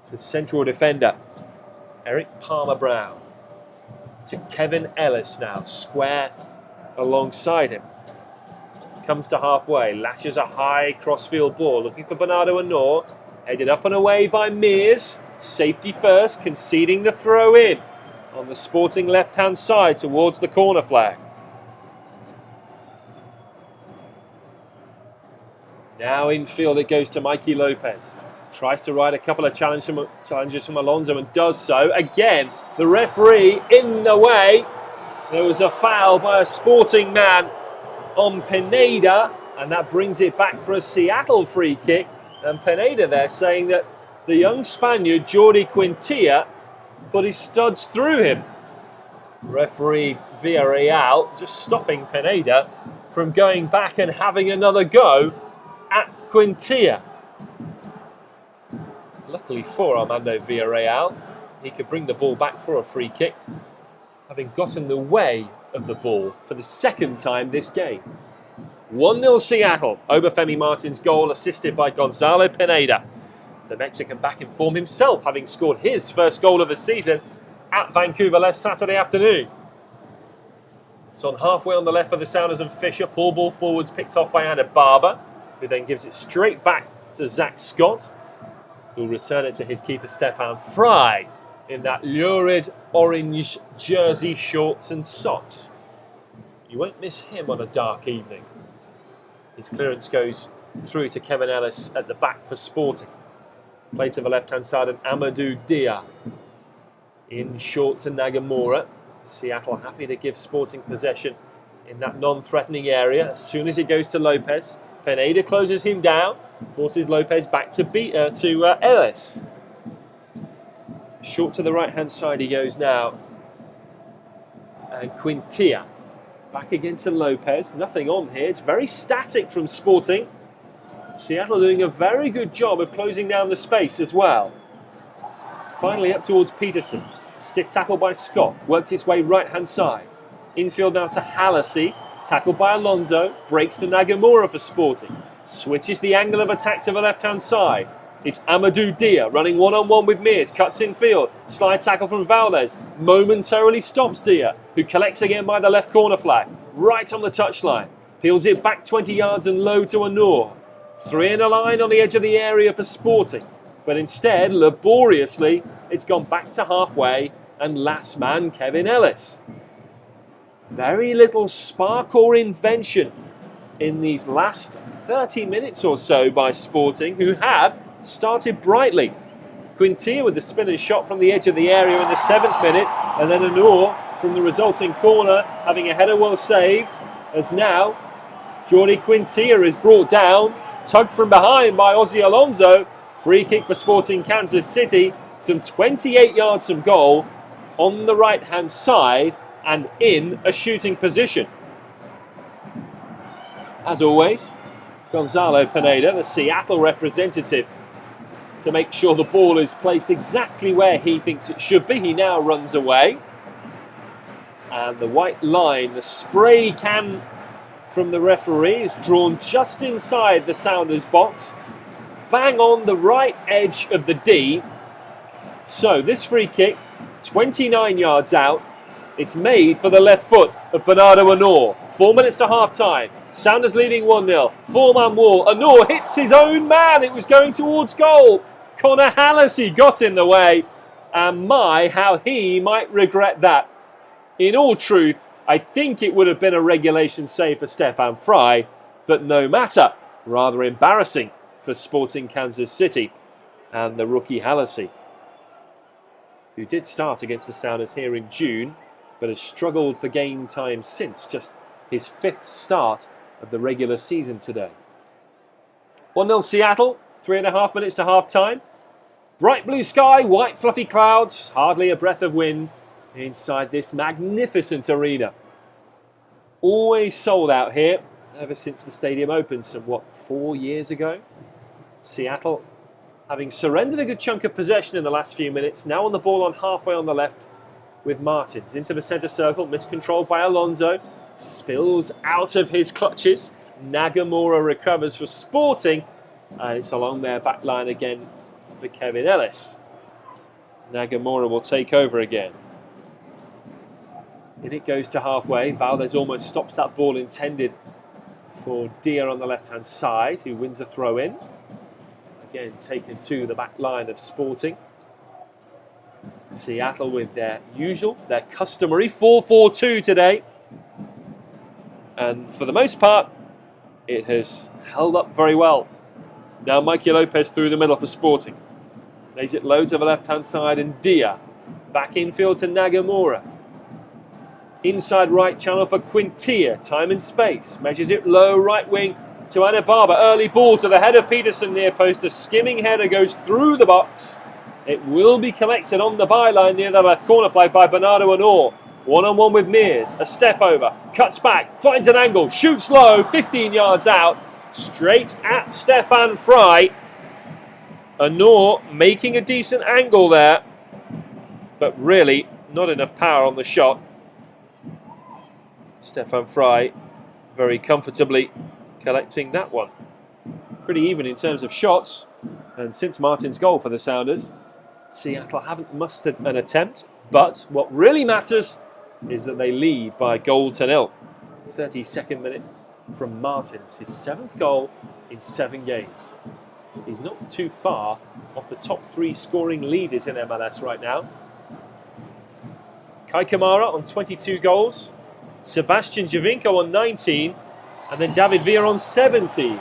To the central defender, Eric Palmer-Brown. To Kevin Ellis now, square alongside him. Comes to halfway, lashes a high crossfield ball, looking for Bernardo Anor. Headed up and away by Mears. Safety first, conceding the throw in on the Sporting left-hand side towards the corner flag. Now infield it goes to Mikey Lopez. Tries to ride a couple of challenges from Alonso and does so. Again, the referee in the way. There was a foul by a Sporting man on Pineda, and that brings it back for a Seattle free kick. And Pineda there saying that the young Spaniard, Jordi Quintilla, put his studs through him. Referee Villarreal just stopping Pineda from going back and having another go at Quintilla. Luckily for Armando Villarreal, he could bring the ball back for a free kick, having got in the way of the ball for the second time this game. 1-0 Seattle. Obafemi Martin's goal assisted by Gonzalo Pineda. The Mexican back in form himself, having scored his first goal of the season at Vancouver last Saturday afternoon. It's on halfway on the left for the Sounders and Fisher. Pull ball forwards picked off by Anibaba, who then gives it straight back to Zach Scott, who'll return it to his keeper Stefan Fry in that lurid orange jersey, shorts and socks. You won't miss him on a dark evening. His clearance goes through to Kevin Ellis at the back for Sporting. Play to the left-hand side and Amadou Dia. In short to Nagamura. Seattle happy to give Sporting possession in that non-threatening area. As soon as it goes to Lopez, Pineda closes him down, forces Lopez back to Ellis. Short to the right-hand side he goes now. And Quintilla back again to Lopez. Nothing on here. It's very static from Sporting. Seattle doing a very good job of closing down the space as well. Finally up towards Peterson. Stiff tackle by Scott. Worked his way right-hand side. Infield now to Hallisey. Tackled by Alonso. Breaks to Nagamura for Sporting. Switches the angle of attack to the left-hand side. It's Amadou Dia running one-on-one with Mears. Cuts in field. Slide tackle from Valdez. Momentarily stops Dia, who collects again by the left corner flag. Right on the touchline. Peels it back 20 yards and low to Anor. 3 in a line on the edge of the area for Sporting. But instead, laboriously, it's gone back to halfway and last man Kevin Ellis. Very little spark or invention in these last 30 minutes or so by Sporting, who had started brightly. Quintilla with the spinning shot from the edge of the area in the 7th minute, and then Anor from the resulting corner, having a header well saved, as now Jordi Quintilla is brought down, tugged from behind by Ozzy Alonso. Free kick for Sporting Kansas City, some 28 yards from goal, on the right-hand side and in a shooting position. As always, Gonzalo Pineda, the Seattle representative, to make sure the ball is placed exactly where he thinks it should be. He now runs away. And the white line, the spray can from the referee, is drawn just inside the Sounders box. Bang on the right edge of the D. So this free kick, 29 yards out. It's made for the left foot of Bernardo Anor. 4 minutes to half-time. Sounders leading 1-0. 4-man wall. Anor hits his own man. It was going towards goal. Connor Hallisey got in the way. And my, how he might regret that. In all truth, I think it would have been a regulation save for Stefan Fry. But no matter. Rather embarrassing for Sporting Kansas City and the rookie Hallisey, who did start against the Sounders here in June, but has struggled for game time since, just his 5th start of the regular season today. 1-0 Seattle, 3.5 minutes to half-time. Bright blue sky, white fluffy clouds, hardly a breath of wind inside this magnificent arena. Always sold out here, ever since the stadium opened some, 4 years ago? Seattle having surrendered a good chunk of possession in the last few minutes, now on the ball on halfway on the left with Martins. Into the centre circle, miscontrolled by Alonso, spills out of his clutches. Nagamura recovers for Sporting, and it's along their back line again for Kevin Ellis. Nagamura will take over again. In it goes to halfway. Valdez almost stops that ball intended for Dia on the left-hand side, who wins a throw-in. Again, taken to the back line of Sporting. Seattle with their usual, their customary 4-4-2 today. And for the most part, it has held up very well. Now Mikey Lopez through the middle for Sporting. Lays it low to the left-hand side, and Dia. Back infield to Nagamura. Inside right channel for Quintilla. Time and space. Measures it low, right wing to Anibaba. Early ball to the head of Peterson near post. A skimming header goes through the box. It will be collected on the byline near the left corner flag by Bernardo Honor. One-on-one with Mears. A step over. Cuts back. Finds an angle. Shoots low. 15 yards out. Straight at Stefan Fry. Honor making a decent angle there, but really not enough power on the shot. Stefan Fry very comfortably collecting that one. Pretty even in terms of shots, and since Martin's goal for the Sounders, Seattle haven't mustered an attempt, but what really matters is that they lead by 1-0. 32nd minute from Martins, his 7th goal in 7 games. He's not too far off the top 3 scoring leaders in MLS right now. Kai Kamara on 22 goals, Sebastian Giovinco on 19, and then David Villa on 17.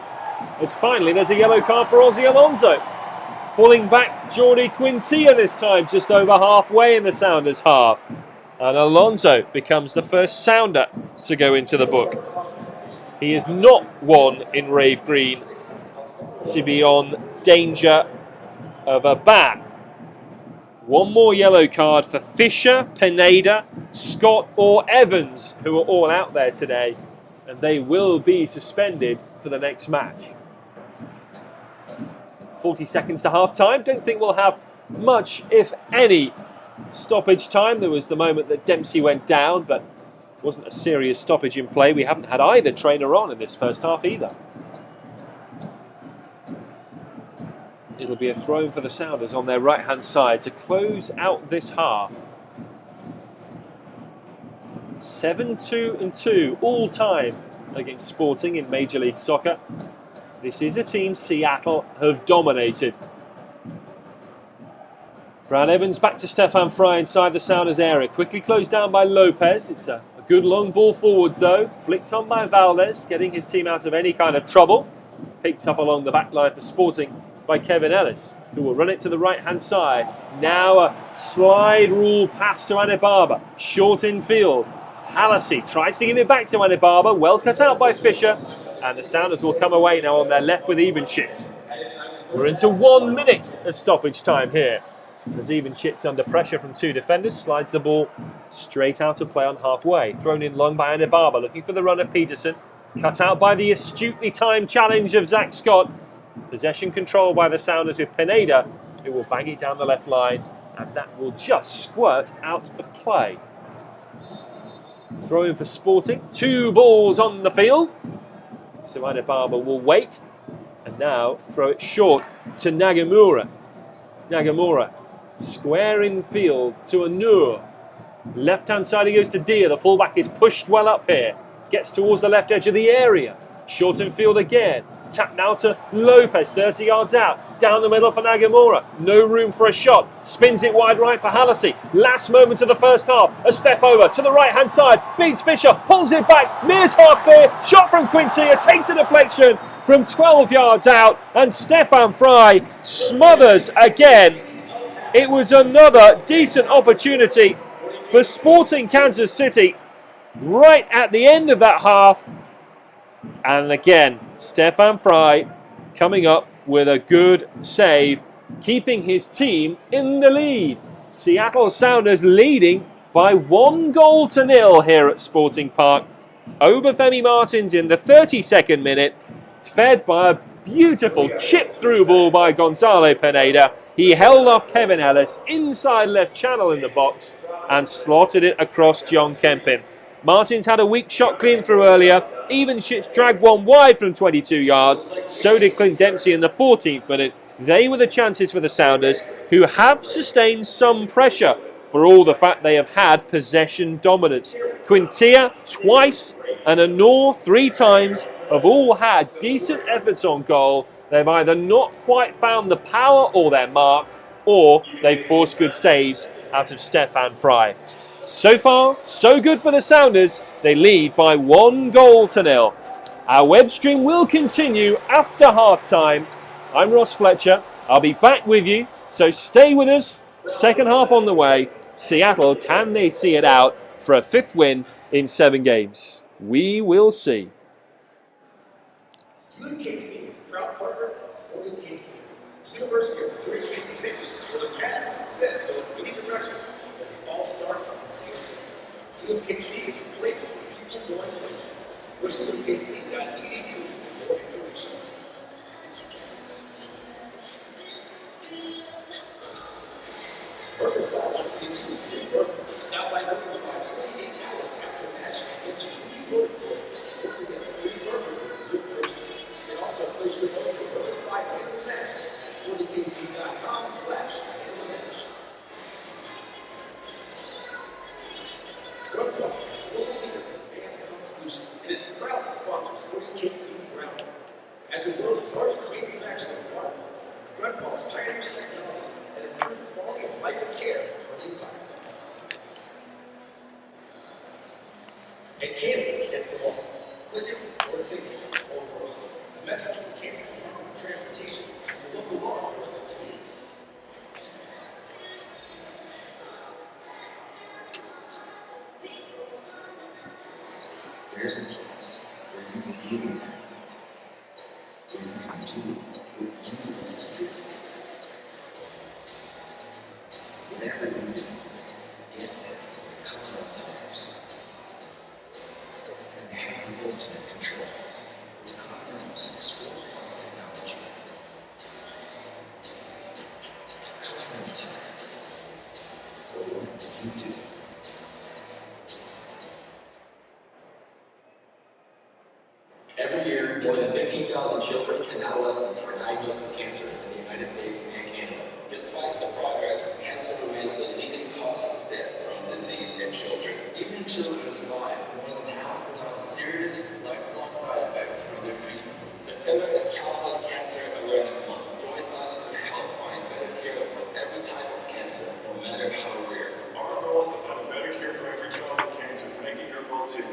As finally there's a yellow card for Ozzy Alonso. Pulling back Jordi Quintilla this time, just over halfway in the Sounders' half. And Alonso becomes the first Sounder to go into the book. He is not one in Rave Green to be on danger of a ban. One more yellow card for Fisher, Pineda, Scott or Evans, who are all out there today, and they will be suspended for the next match. 40 seconds to half-time. Don't think we'll have much, if any, stoppage time. There was the moment that Dempsey went down, but it wasn't a serious stoppage in play. We haven't had either trainer on in this first half either. It'll be a throw for the Sounders on their right-hand side to close out this half. 7-2-2 all time against Sporting in Major League Soccer. This is a team Seattle have dominated. Brad Evans back to Stefan Fry inside the Sounders area. Quickly closed down by Lopez. It's a good long ball forwards though. Flicked on by Valdez, getting his team out of any kind of trouble. Picked up along the back line for Sporting by Kevin Ellis, who will run it to the right-hand side. Now a slide rule pass to Anibaba. Short in field. Hallisey tries to give it back to Anibaba. Well cut out by Fisher. And the Sounders will come away now on their left with Evenshitz. We're into 1 minute of stoppage time here. As Evenshitz, under pressure from 2 defenders, slides the ball straight out of play on halfway. Thrown in long by Anibaba, looking for the runner Peterson. Cut out by the astutely timed challenge of Zach Scott. Possession control by the Sounders with Pineda, who will bang it down the left line, and that will just squirt out of play. Throw in for Sporting. 2 balls on the field. So Anibaba will wait, and now throw it short to Nagamura. Nagamura, square in field to Anur. Left-hand side he goes to Dia. The fullback is pushed well up here. Gets towards the left edge of the area. Short in field again. Tap now to Lopez, 30 yards out. Down the middle for Nagamura. No room for a shot. Spins it wide right for Hallisey. Last moment of the first half. A step over to the right-hand side. Beats Fisher. Pulls it back. Mears half clear. Shot from Quintilla. Takes a deflection from 12 yards out. And Stefan Fry smothers again. It was another decent opportunity for Sporting Kansas City right at the end of that half. And again, Stefan Fry coming up with a good save, keeping his team in the lead. Seattle Sounders leading by 1-0 here at Sporting Park Obafemi Martins in the 32nd minute, fed by a beautiful chip-through ball by Gonzalo Pineda. He held off Kevin Ellis inside left channel in the box and slotted it across John Kempin. Martins had a weak shot clean through earlier. Even Shits dragged one wide from 22 yards. So did Clint Dempsey in the 14th minute. They were the chances for the Sounders, who have sustained some pressure for all the fact they have had possession dominance. Quintia twice and Anor 3 times have all had decent efforts on goal. They've either not quite found the power or their mark, or they've forced good saves out of Stefan Fry. So far, so good for the Sounders. They lead by 1-0. Our web stream will continue after half-time. I'm Ross Fletcher. I'll be back with you, so stay with us. Second half on the way. Seattle, can they see it out for a 5th win in 7 games? We will see. UMKC is a proud partner of Sporting KC. The University of Missouri Kansas City with a past success in many directions, but they all start from the same place. UMKC is a place for people going places. Go to UMKC.edu for more information. Burgers Bar wants to give you free burgers. Stop by Burgers Bar 48 hours after the match and get you a free burger. Or you get a free burger with your purchase. You can also place your vote for Burgers Bar at the end of the match at sportingkc.com/end-of-match. Grundfos, global leader in advanced home solutions, and is proud to sponsor Sporting KC's Roundup. As the world's largest manufacturer of water pumps, Grundfos pioneers technologies that improve quality of life and care for the environment. In Kansas, it's the law. Click it or ticket or worse. A message from the Kansas Department of Transportation and local law enforcement. There's a place where you can really learn, where you can do what you want to do. Whatever you do, get there with Continental Tires. And have the ultimate control with Continental's Sport+ technology. Continental Tire. For what you do. Every year, more than 15,000 children and adolescents are diagnosed with cancer in the United States and Canada. Despite the progress, cancer remains a leading cause of death from disease in children. Even children who survive, more than half will have a serious, lifelong side effect from their treatment. September is Childhood Cancer Awareness Month. Join us to help find better care for every type of cancer, no matter how rare. Our goal is to find a better cure for every child with cancer, making your goal too.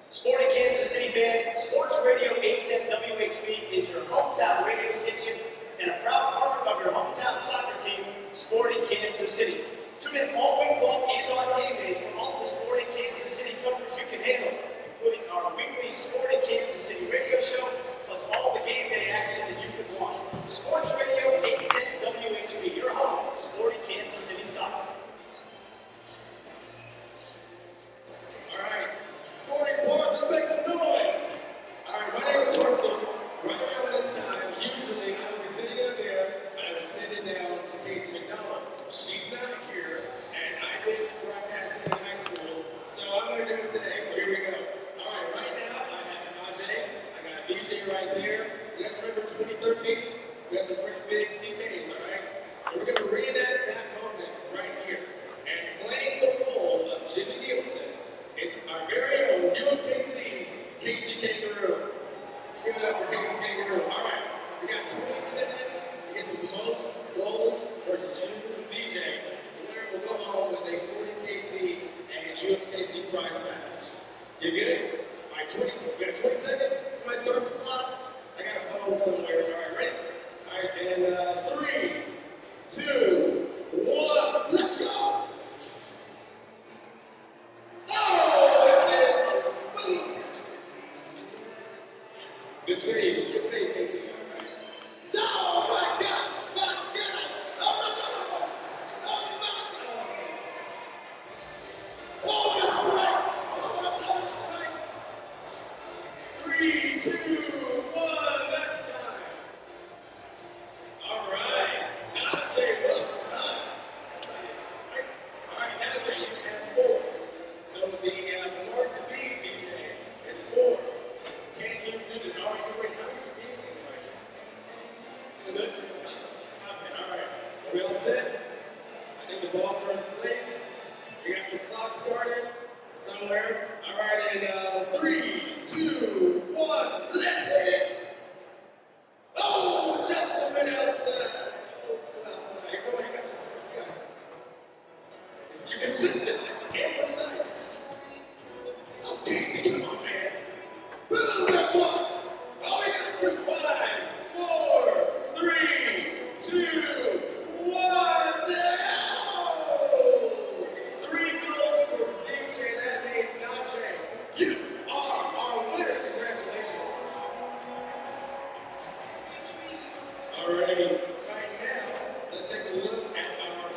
Sporting Kansas City fans, Sports Radio 810 WHB is your hometown radio station and a proud partner of your hometown soccer team, Sporting Kansas City. Tune in all week long and on game days for all the Sporting Kansas City coverage you can handle, including our weekly Sporting Kansas City radio show, plus all the game day action that you can want. Sports Radio 810 WHB, your home for Sporting Kansas City soccer. All right, Sporting Park, let's make some noise. All right, my name is Horton. Right around this time, usually I would be sitting up there and I would send it down to Casey McDonald. She's not here, and I did broadcasting in high school, so I'm going to do it today. So here we go. All right, right now I have Najee. I got BJ right there. You guys remember 2013? We got some pretty big PKs, all right? So we're going to reenact that moment right here. And playing the role of Jimmy Nielsen is our very own UMKC's Casey Kangaroo. Give it up for Casey Kangaroo. All right, we got 20 seconds. We get the most goals versus you, BJ. The winner will go home with a Sporting KC and UMKC prize package. You get it? All right, we got 20 seconds. Somebody start the clock. I got a phone somewhere. All right, ready? All right, and 3, We all set? I think the balls are in place. We got the clock started somewhere. All right, in 3, 2, 1, let's hit it! Oh, just a minute outside. Oh, it's still outside. Come on, you got this. You got it. You're consistent and precise. Oh, Casey, come on, man. Boom, that one. Oh, we got through 5, 4, 3, 2, 1. No! 3 goals for DJ. That means Najee. You are our winner. Congratulations. Alrighty, right now, let's take a look at our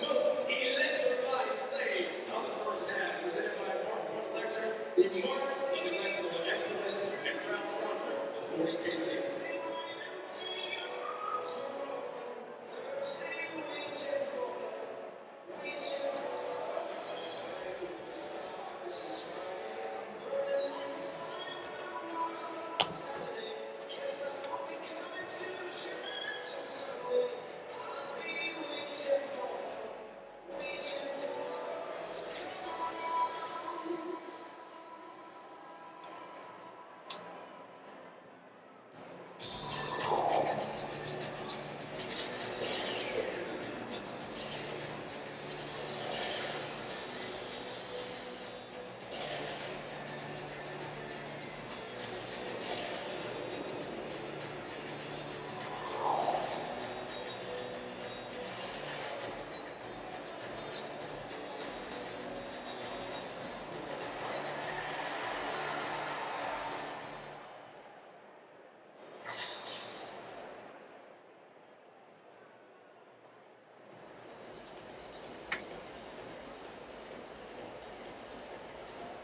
most electrifying play of the first half, presented by Mark One Electric, the mark of electrical excellence and proud sponsor of Sporting KC.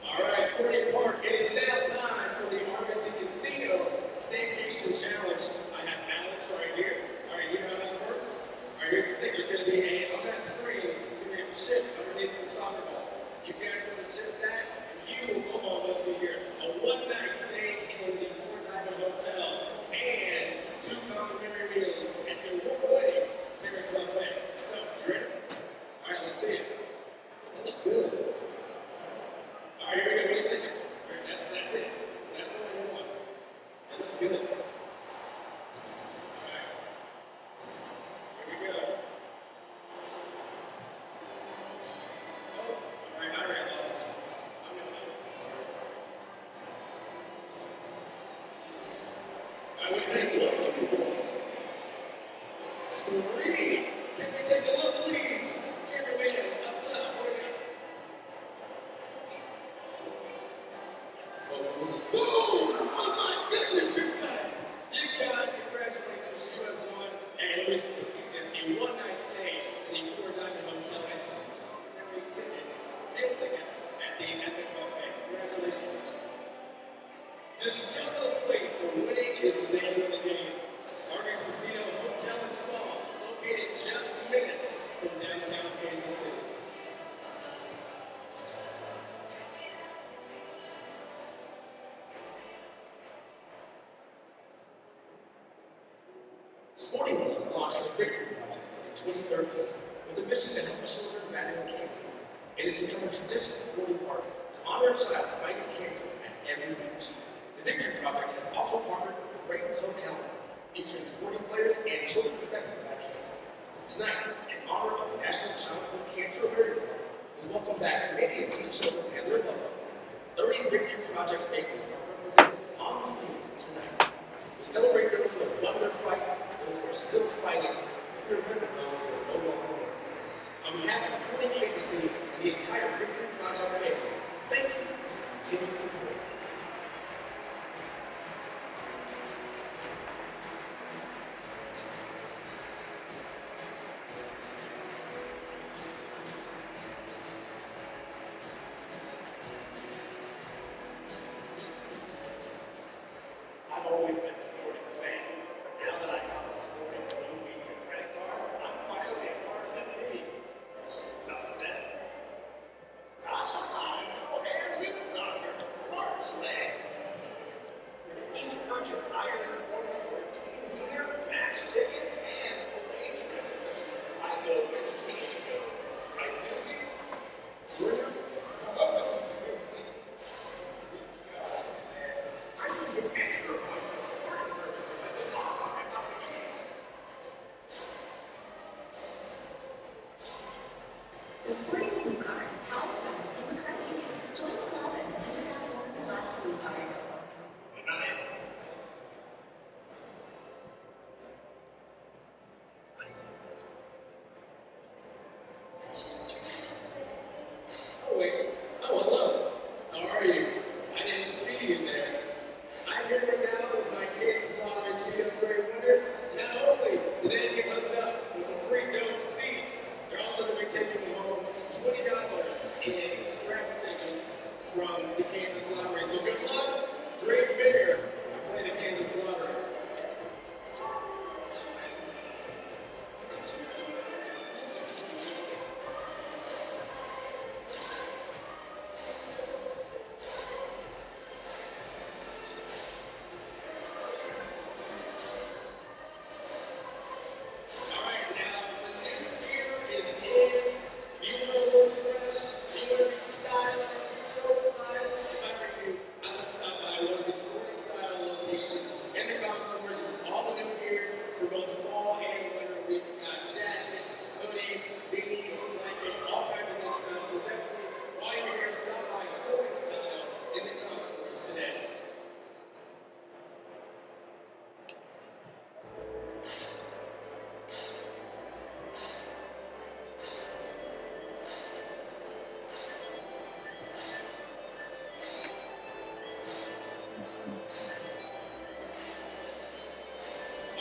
Alright, Sporting Park, it is now time for the Argosy Casino Staycation Challenge. I have Alex right here. Alright, you know how this works? Alright, here's the thing. There's going to be on that screen, there's going to be a chip underneath some soccer balls. You guess where the chip's at, and you will go on, let's see here, a one-night stay in the Four Diamond Hotel and 2 complimentary meals at the award-winning Terrace Buffet. So, you ready? Alright, let's see it. They look good. All right, here we go. What do you think? That's it. So that's the only one. That looks good. All right. Here we go. Oh, all right, I lost it. I'm sorry. All right, what do you think? 1, 2, 1. 3. Can we take a look, please? Cameraman up top. What do we got? Boom! Oh my goodness, you got it! You got it. Congratulations, you have won. And let me repeat this: a one-night stay in the Four Diamond Hotel and 2 complimentary meal tickets at the Epic Buffet. Congratulations. Discover the place where winning is the name of the game. Argosy Casino Hotel and Spa, located just minutes from downtown Kansas City. Sporting Club launched the Victory Project in 2013 with a mission to help children battling cancer. It has become a tradition at Sporting Park to honor a child fighting cancer at every match. The Victory Project has also partnered with the Greatness Hotel, featuring sporting players and children affected by cancer. Tonight, in honor of National Childhood Cancer Awareness Month, we welcome back many of these children and their loved ones. 30 Victory Project babies are represented on the field tonight. We celebrate those who have won their fight, those who are still fighting, and we remember those who are no longer with us. On behalf of Sporting Kansas City and the entire Victory Project family, thank you for your continued support. I've always been a sporting fan. Now that I have a sporting movies and credit card, I'm finally a part of the team. Upset. There's you, Thunder. Smart. The Sporting Blue Card, powered by the Democrat Union. Join the club at zimmer.org/Blue Card. Oh, wait. Oh, hello. How are you? I didn't see you there. I'm here right now with my Kansas Lottery seat upgrade winners. Not only did they get hooked up with some free dope seats, they're also going to be taking home $20 in scratch tickets from the Kansas Lottery. So good luck, dream bigger, and play the Kansas Lottery. All right, now the new year is in. You want to look fresh? You want to be styling, profiling? If I were you, I would stop by one of the sporting style locations in the golf courses. All the new gears for both fall and winter. We've got jackets, hoodies, beanies, blankets, all kinds of good stuff. So definitely, while you're here, stop by sporting style in the golf course today.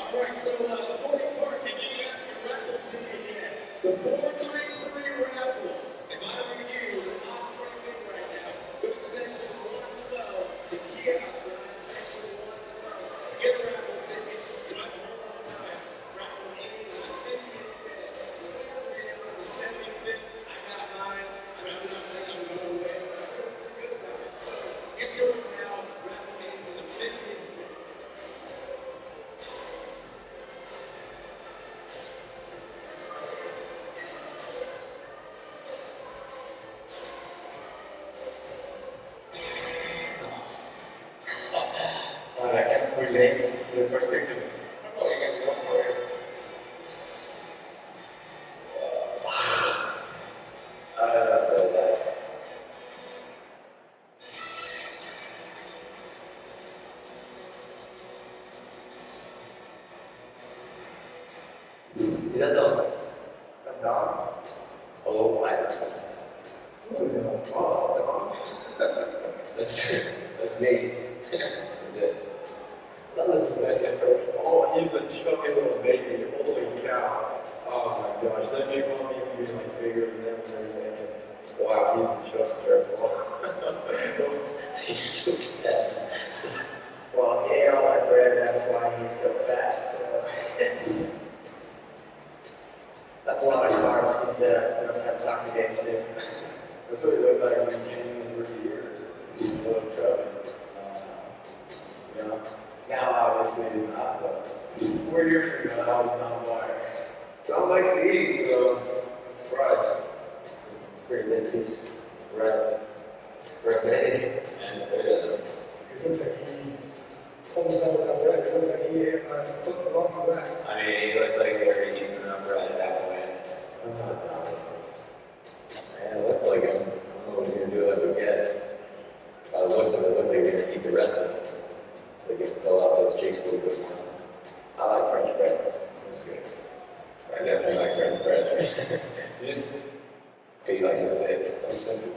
All right, so Sporting Park, can you get your raffle ticket yet? The 433 raffle. If I were you, the odds are big right now. Go to section 112, the kiosk behind section 112. Get a raffle ticket. You might have a whole lot of time. Raffle ends on the 50th minute. The winners will be announced the 75th. I got mine. I'm not saying I'm going to win, but I feel pretty good about it. So get yours now. Raffle ends in the 50th minute. I can't relate to the first victim. Oh, you can go for it. That's that. Is that dog? A dog? Oh, I don't know. What is that? Oh, that's me. That's it. Oh, he's a chubby little baby. Holy cow. Oh my gosh, that big one needs to be like bigger than him and everything. Wow, he's a chubster. He's so fat. Well, if he ate all that bread, that's why he's so fat. So. That's a lot of carbs. He must have soccer games too. That's what he looked like when he came in the rookie year. He's a little chubby. You know? Now, obviously, he's not, but 4 years ago, I was not wired. Tom likes to eat, so I'm surprised. Pretty good piece wrap for a baby. And It looks like it's almost all without bread. It looks like he ate my foot along the back. I mean, he looks like they're eating enough bread at that point. Man, it looks like him. I don't know what he's going to do with that baguette. By the looks of it, it looks like he's going to eat the rest of it. So he can fill out those cheeks a little bit more. I like French bread. It's good. I definitely like French bread. You just feel like it's it. I'm simple.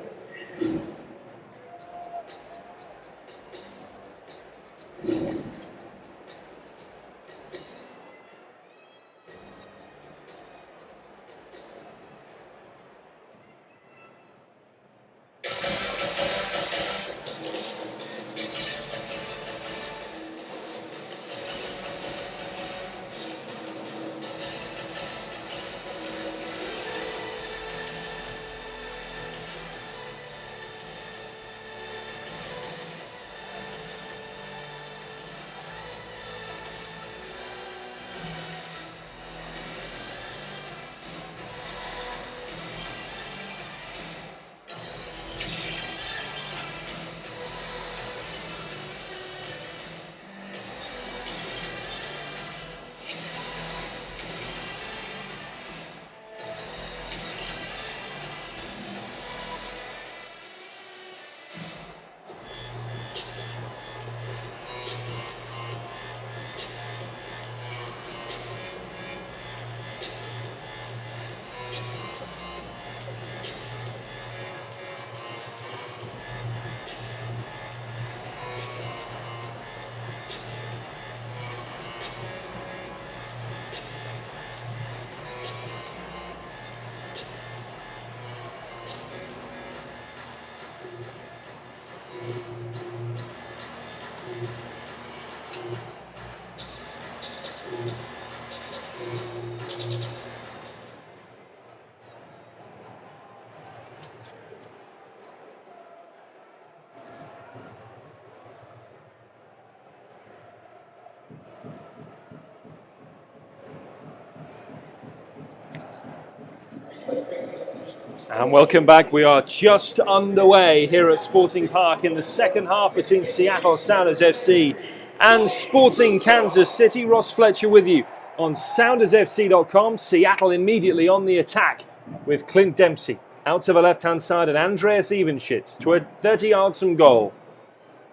And welcome back. We are just underway here at Sporting Park in the second half between Seattle Sounders FC and Sporting Kansas City. Ross Fletcher with you on SoundersFC.com. Seattle immediately on the attack with Clint Dempsey out to the left-hand side and Andreas Evenschitz toward 30 yards from goal.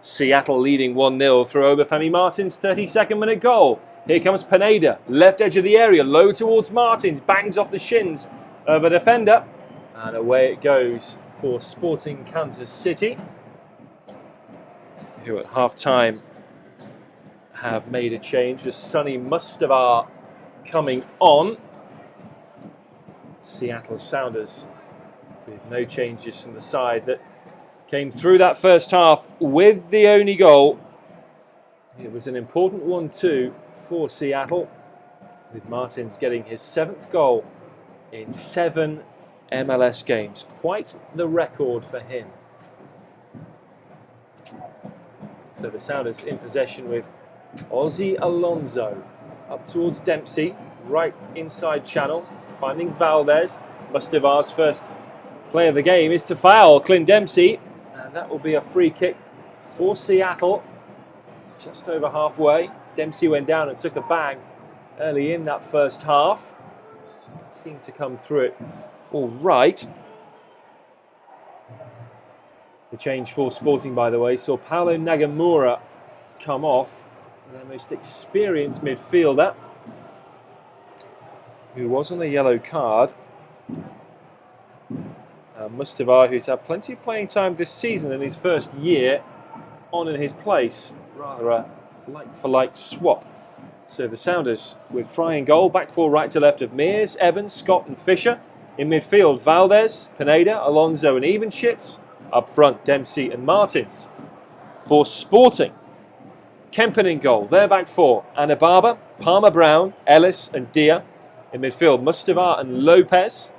Seattle leading 1-0 through Obafemi Martins' 32nd minute goal. Here comes Pineda, left edge of the area, low towards Martins, bangs off the shins of a defender. And away it goes for Sporting Kansas City, who at half-time have made a change with Sonny Mustavar coming on. Seattle Sounders with no changes from the side that came through that first half with the only goal. It was an important one too for Seattle, with Martins getting his 7th goal in 7 MLS games. Quite the record for him. So the Sounders in possession with Ozzy Alonso up towards Dempsey, right inside channel, finding Valdez. Mustavar's first play of the game is to foul Clint Dempsey, and that will be a free kick for Seattle. Just over halfway. Dempsey went down and took a bang early in that first half. Seemed to come through it all right. The change for Sporting, by the way, saw Paulo Nagamura come off, their most experienced midfielder, who was on the yellow card. Mustavar, who's had plenty of playing time this season in his first year, on in his place. Rather a like-for-like swap. So the Sounders with Fry in goal, back four right to left of Mears, Evans, Scott and Fisher. In midfield, Valdez, Pineda, Alonso and Evenschitz. Up front, Dempsey and Martins. For Sporting, Kempen in goal, their back four. Anababa, Palmer Brown, Ellis and Dia. In midfield, Mustavar and Lopez.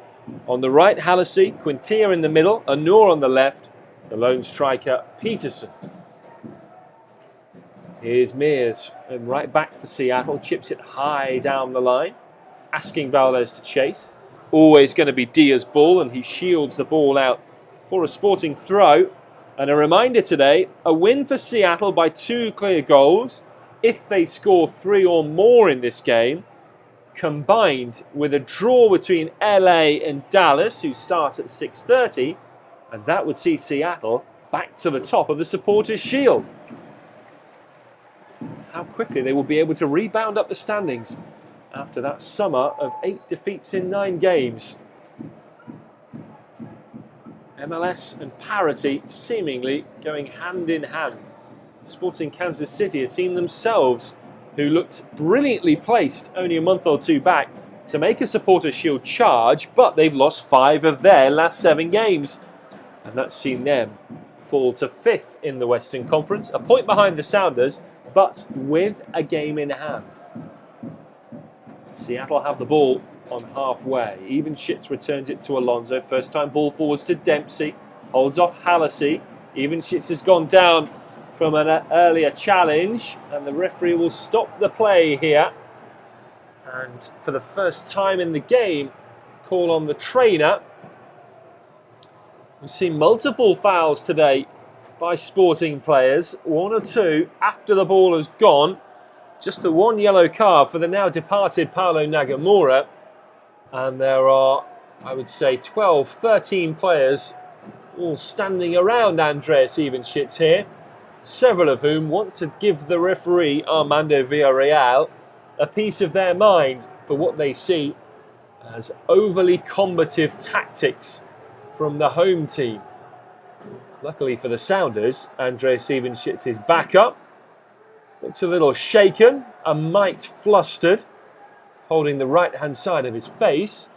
On the right, Hallisey, Quintia in the middle, Anur on the left. The lone striker, Peterson. Here's Mears, and right back for Seattle, chips it high down the line, asking Valdez to chase. Always going to be Dia's ball, and he shields the ball out for a Sporting throw. And a reminder today, a win for Seattle by 2 clear goals, if they score 3 or more in this game, combined with a draw between LA and Dallas, who start at 6:30, and that would see Seattle back to the top of the Supporters' Shield. How quickly they will be able to rebound up the standings after that summer of 8 defeats in 9 games. MLS and parity seemingly going hand in hand. Sporting Kansas City, a team themselves who looked brilliantly placed only a month or 2 back to make a Supporters' Shield charge, but they've lost 5 of their last 7 games. And that's seen them fall to 5th in the Western Conference, a point behind the Sounders, but with a game in hand. Seattle have the ball on halfway. Evenschitz returns it to Alonso. First time ball forwards to Dempsey. Holds off Hallisey. Evenschitz has gone down from an earlier challenge, and the referee will stop the play here. And for the first time in the game, call on the trainer. We've seen multiple fouls today by Sporting players, 1 or 2 after the ball has gone. Just the 1 yellow card for the now departed Paulo Nagamura. And there are, I would say, 12, 13 players all standing around Andreas Evenschitz here, several of whom want to give the referee, Armando Villarreal, a piece of their mind for what they see as overly combative tactics from the home team. Luckily for the Sounders, Andreas Evenschitz is back up. Looks a little shaken, a mite flustered, holding the right-hand side of his face.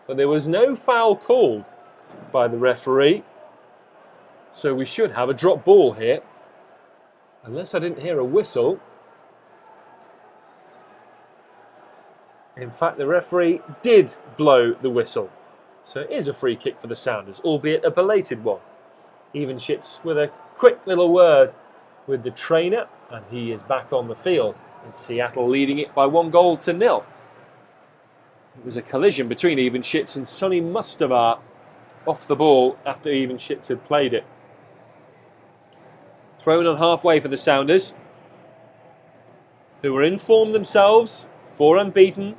But there was no foul called by the referee. So we should have a drop ball here. Unless I didn't hear a whistle. In fact, the referee did blow the whistle. So it is a free kick for the Sounders, albeit a belated one. Evenschitz with a quick little word with the trainer, and he is back on the field. And Seattle leading it by 1-0. It was a collision between Evenschitz and Sonny Mustavar off the ball after even Schitz had played it. Thrown on halfway for the Sounders, who were in form themselves, 4 unbeaten.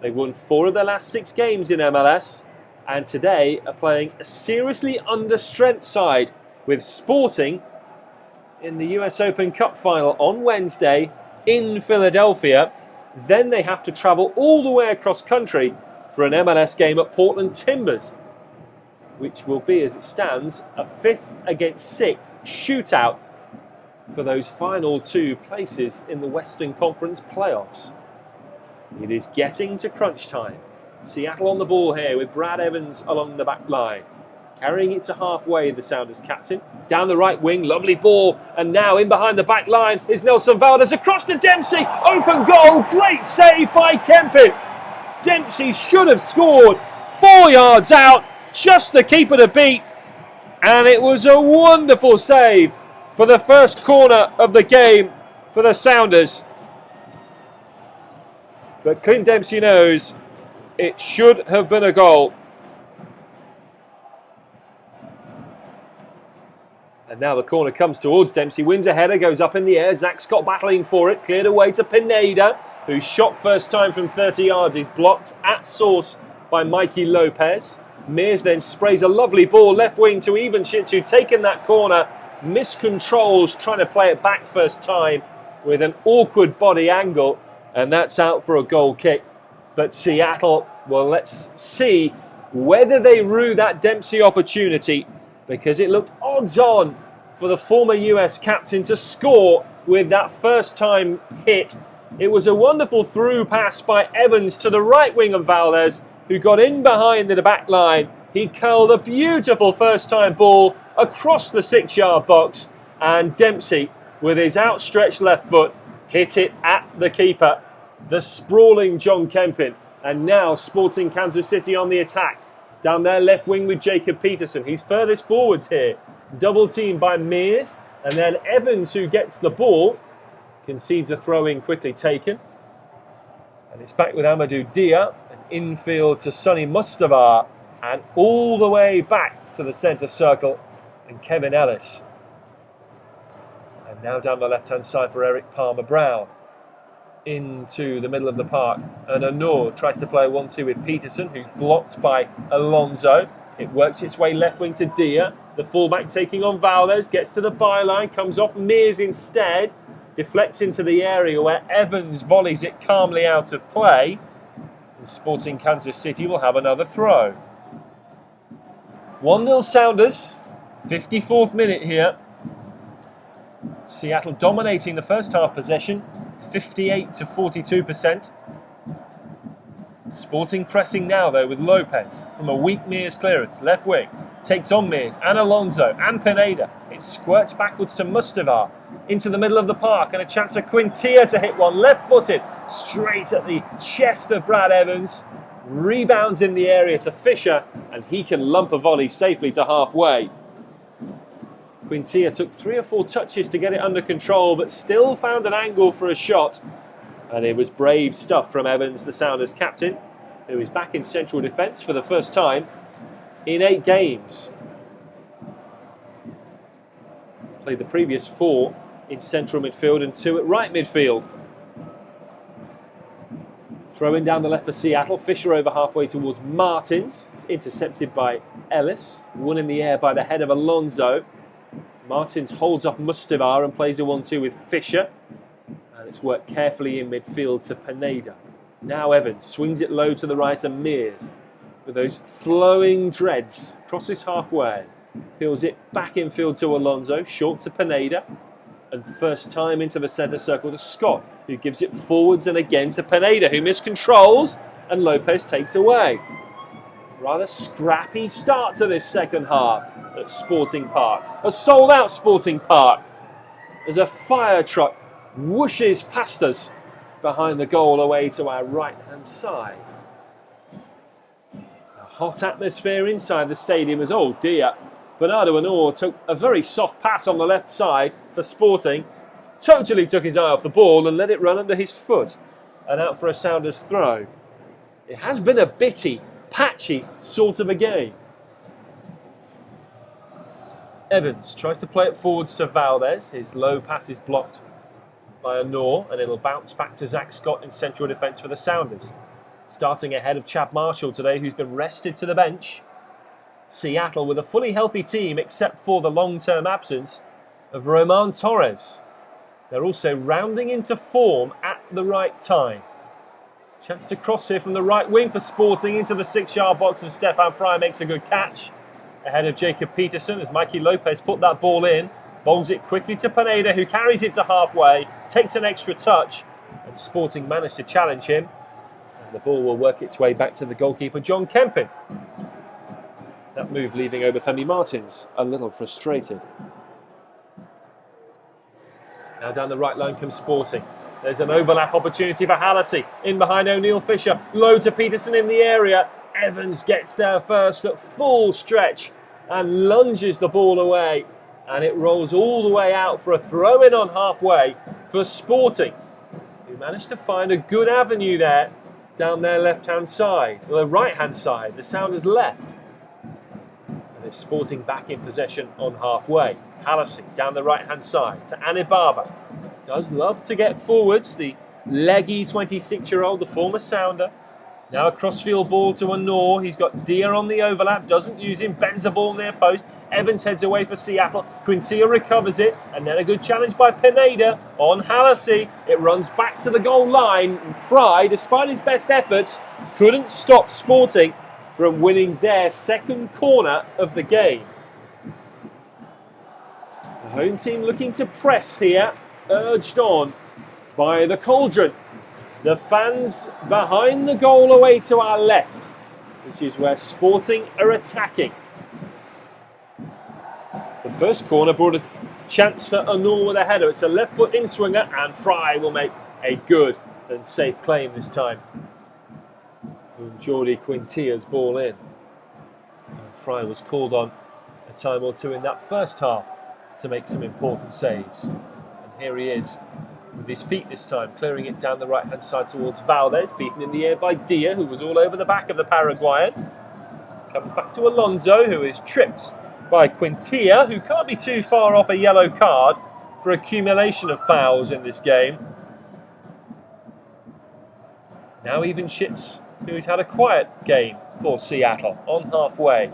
They've won 4 of their last 6 games in MLS, and today are playing a seriously understrength side with Sporting in the US Open Cup final on Wednesday in Philadelphia. Then they have to travel all the way across country for an MLS game at Portland Timbers, which will be, as it stands, a 5th against 6th shootout for those final 2 places in the Western Conference playoffs. It is getting to crunch time. Seattle on the ball here with Brad Evans along the back line. Carrying it to halfway, the Sounders captain. Down the right wing, lovely ball. And now in behind the back line is Nelson Valdez across to Dempsey. Open goal, great save by Kempin. Dempsey should have scored 4 yards out, just the keeper to beat. And it was a wonderful save for the first corner of the game for the Sounders. But Clint Dempsey knows it should have been a goal. And now the corner comes towards Dempsey, wins a header, goes up in the air. Zach Scott battling for it, cleared away to Pineda, who shot first time from 30 yards. He's blocked at source by Mikey Lopez. Mears then sprays a lovely ball left wing to Ivan Schitz, who'd taken that corner. Miscontrols trying to play it back first time with an awkward body angle, and that's out for a goal kick. But Seattle, well, let's see whether they rue that Dempsey opportunity, because it looked odds on for the former US captain to score with that first time hit. It was a wonderful through pass by Evans to the right wing of Valdez, who got in behind the back line. He curled a beautiful first time ball across the 6-yard box, and Dempsey, with his outstretched left foot, hit it at the keeper, the sprawling John Kempin. And now Sporting Kansas City on the attack. Down their left wing with Jacob Peterson. He's furthest forwards here. Double teamed by Mears. And then Evans, who gets the ball, concedes a throw-in quickly taken. And it's back with Amadou Dia. And infield to Sonny Mustavar. And all the way back to the centre circle. And Kevin Ellis. And now down the left-hand side for Eric Palmer-Brown. Into the middle of the park, and Anor tries to play a 1-2 with Peterson, who's blocked by Alonso. It works its way left wing to Dia. The fullback taking on Valdez, gets to the byline, comes off Mears instead, deflects into the area where Evans volleys it calmly out of play. And Sporting Kansas City will have another throw. 1-0 Sounders, 54th minute here. Seattle dominating the first half possession, 58 to 42%. Sporting pressing now though with Lopez from a weak Mears clearance, left wing, takes on Mears and Alonso and Pineda. It squirts backwards to Mustavar into the middle of the park, and a chance for Quintilla to hit one left-footed straight at the chest of Brad Evans. Rebounds in the area to Fisher, and he can lump a volley safely to halfway. Quintilla took 3 or 4 touches to get it under control, but still found an angle for a shot. And it was brave stuff from Evans, the Sounders captain, who is back in central defence for the first time in 8 games. Played the previous 4 in central midfield and 2 at right midfield. Throwing down the left for Seattle. Fisher over halfway towards Martins. It's intercepted by Ellis. Won in the air by the head of Alonso. Martins holds off Mustavar and plays a 1-2 with Fisher. And it's worked carefully in midfield to Pineda. Now Evans swings it low to the right and Mears, with those flowing dreads, crosses halfway. Peels it back infield to Alonso, short to Pineda. And first time into the centre circle to Scott, who gives it forwards and again to Pineda, who miscontrols, and Lopez takes away. Rather scrappy start to this second half at Sporting Park. A sold-out Sporting Park as a fire truck whooshes past us behind the goal away to our right-hand side. A hot atmosphere inside the stadium as, oh dear, Bernardo Anor took a very soft pass on the left side for Sporting, totally took his eye off the ball and let it run under his foot and out for a Sounders throw. It has been a bitty, patchy sort of a game. Evans tries to play it forwards to Valdez. His low pass is blocked by Honor, and it'll bounce back to Zach Scott in central defence for the Sounders. Starting ahead of Chad Marshall today, who's been rested to the bench. Seattle with a fully healthy team except for the long-term absence of Roman Torres. They're also rounding into form at the right time. Chance to cross here from the right wing for Sporting into the 6-yard box, and Stefan Frei makes a good catch ahead of Jacob Peterson as Mikey Lopez put that ball in. Bowls it quickly to Pineda, who carries it to halfway, takes an extra touch, and Sporting managed to challenge him. And the ball will work its way back to the goalkeeper, John Kempin. That move leaving Obafemi Martins a little frustrated. Now down the right line comes Sporting. There's an overlap opportunity for Hallisey. In behind O'Neill Fisher. Low to Peterson in the area. Evans gets there first at full stretch and lunges the ball away. And it rolls all the way out for a throw-in on halfway for Sporting, who managed to find a good avenue there down their left-hand side, or the right-hand side. The Sounders left. And it's Sporting back in possession on halfway. Hallisey down the right-hand side to Anibaba. Does love to get forwards, the leggy 26-year-old, the former Sounder. Now a crossfield ball to Honor. He's got Dia on the overlap, doesn't use him, bends the ball near post. Evans heads away for Seattle. Quintia recovers it, and then a good challenge by Pineda on Hallisey. It runs back to the goal line. And Frei, despite his best efforts, couldn't stop Sporting from winning their second corner of the game. The home team looking to press here, urged on by the Cauldron. The fans behind the goal away to our left, which is where Sporting are attacking. The first corner brought a chance for Honor with a header. It's a left foot in swinger, and Frei will make a good and safe claim this time from Jordi Quintia's ball in. And Frei was called on a time or two in that first half to make some important saves. And here he is with his feet this time, clearing it down the right-hand side towards Valdez, beaten in the air by Dia, who was all over the back of the Paraguayan. Comes back to Alonso, who is tripped by Quintia, who can't be too far off a yellow card for accumulation of fouls in this game. Now even Schitz, who's had a quiet game for Seattle, on halfway.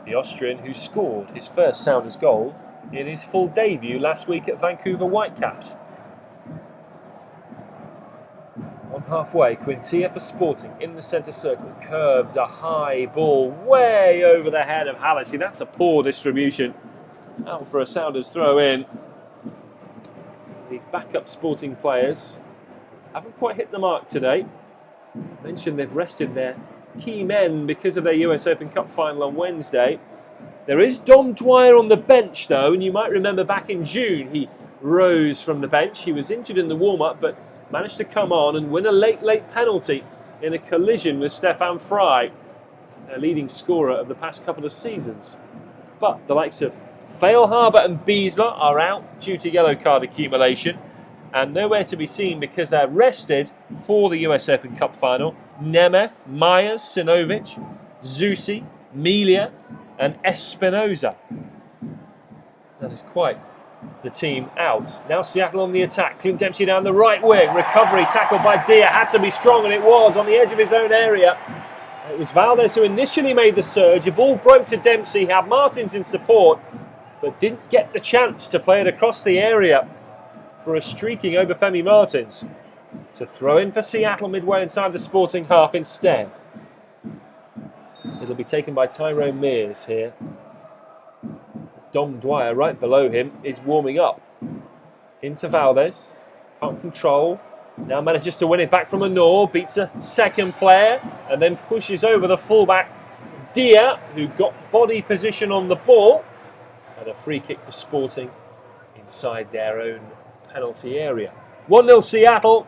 The Austrian who scored his first Sounders goal in his full debut last week at Vancouver Whitecaps. On halfway, Quintia for Sporting in the centre circle, curves a high ball way over the head of Hallisey. That's a poor distribution. Out for a Sounders throw in. These backup Sporting players haven't quite hit the mark today. I mentioned they've rested their key men because of their US Open Cup final on Wednesday. There is Dom Dwyer on the bench though, and you might remember back in June he rose from the bench. He was injured in the warm-up, but managed to come on and win a late penalty in a collision with Stefan Frei, their leading scorer of the past couple of seasons. But the likes of Feilhaber and Biesler are out due to yellow card accumulation, and nowhere to be seen because they're rested for the US Open Cup final. Nemeth, Myers, Sinovic, Zusi, Melia and Espinoza. That is quite the team out. Now Seattle on the attack. Clint Dempsey down the right wing. Recovery tackled by Dia. Had to be strong, and it was on the edge of his own area. It was Valdez who initially made the surge. The ball broke to Dempsey. Had Martins in support, but didn't get the chance to play it across the area for a streaking Obafemi Martins to throw in for Seattle midway inside the Sporting half instead. It'll be taken by Tyrone Mears here. Dom Dwyer, right below him, is warming up. Into Valdez. Can't control. Now manages to win it back from Honor. Beats a second player. And then pushes over the fullback, Dia, who got body position on the ball. And a free kick for Sporting inside their own penalty area. 1-0 Seattle.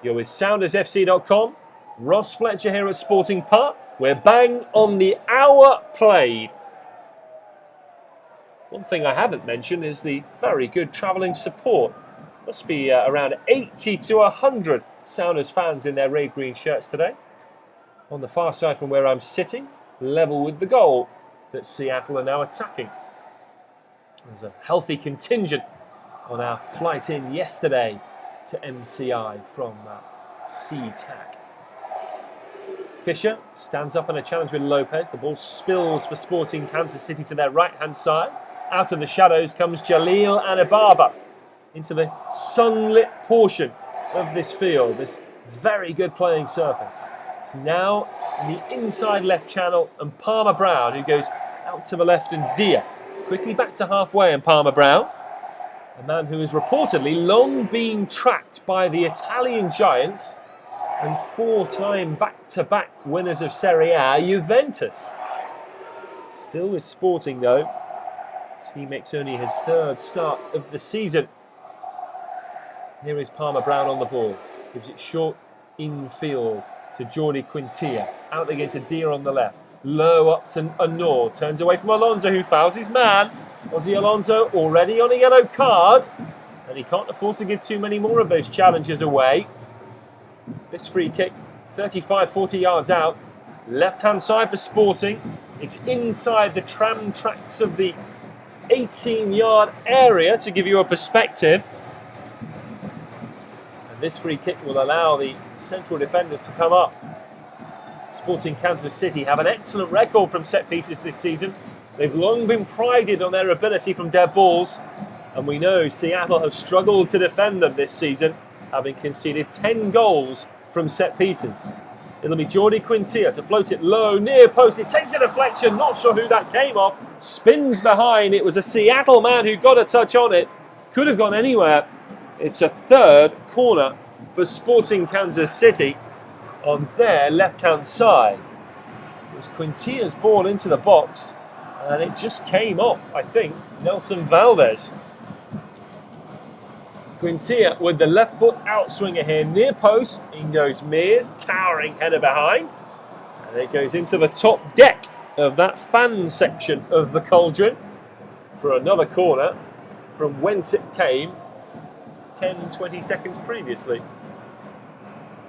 You're with SoundersFC.com. Ross Fletcher here at Sporting Park. We're bang on the hour played. One thing I haven't mentioned is the very good travelling support. Must be around 80 to 100 Sounders fans in their red green shirts today. On the far side from where I'm sitting, level with the goal that Seattle are now attacking. There's a healthy contingent on our flight in yesterday to MCI from SeaTac. Fisher stands up in a challenge with Lopez. The ball spills for Sporting Kansas City to their right-hand side. Out of the shadows comes Jalil Anibaba into the sunlit portion of this field, this very good playing surface. It's now in the inside left channel, and Palmer Brown, who goes out to the left, and Dia quickly back to halfway, and Palmer Brown, a man who has reportedly long been tracked by the Italian giants and 4-time back-to-back winners of Serie A, Juventus. Still with Sporting though, as he makes only his third start of the season. Here is Palmer Brown on the ball, gives it short infield to Jordi Quintilla, out again to Dia on the left, low up to Anor, turns away from Alonso, who fouls his man. Ozzy Alonso already on a yellow card, and he can't afford to give too many more of those challenges away. This free kick, 35-40 yards out, left-hand side for Sporting. It's inside the tram tracks of the 18-yard area to give you a perspective. And this free kick will allow the central defenders to come up. Sporting Kansas City have an excellent record from set pieces this season. They've long been prided on their ability from dead balls, and we know Seattle have struggled to defend them this season, having conceded 10 goals from set pieces. It'll be Jordi Quintilla to float it low, near post. It takes a deflection, not sure who that came off. Spins behind. It was a Seattle man who got a touch on it. Could have gone anywhere. It's a third corner for Sporting Kansas City on their left-hand side. It was Quintilla's ball into the box, and it just came off, I think, Nelson Valdez. Quintilla with the left foot outswinger here, near post. In goes Mears, towering header behind. And it goes into the top deck of that fan section of the Cauldron for another corner from whence it came 10-20 seconds previously.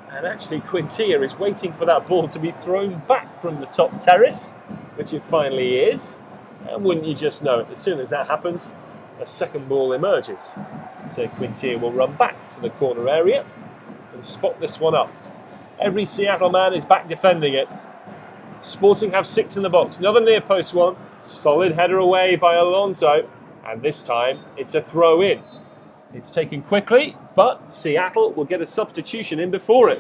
And actually Quintilla is waiting for that ball to be thrown back from the top terrace, which it finally is. And wouldn't you just know it, as soon as that happens, a second ball emerges. So Quintilla will run back to the corner area and spot this one up. Every Seattle man is back defending it. Sporting have 6 in the box. Another near post one. Solid header away by Alonso. And this time it's a throw in. It's taken quickly, but Seattle will get a substitution in before it.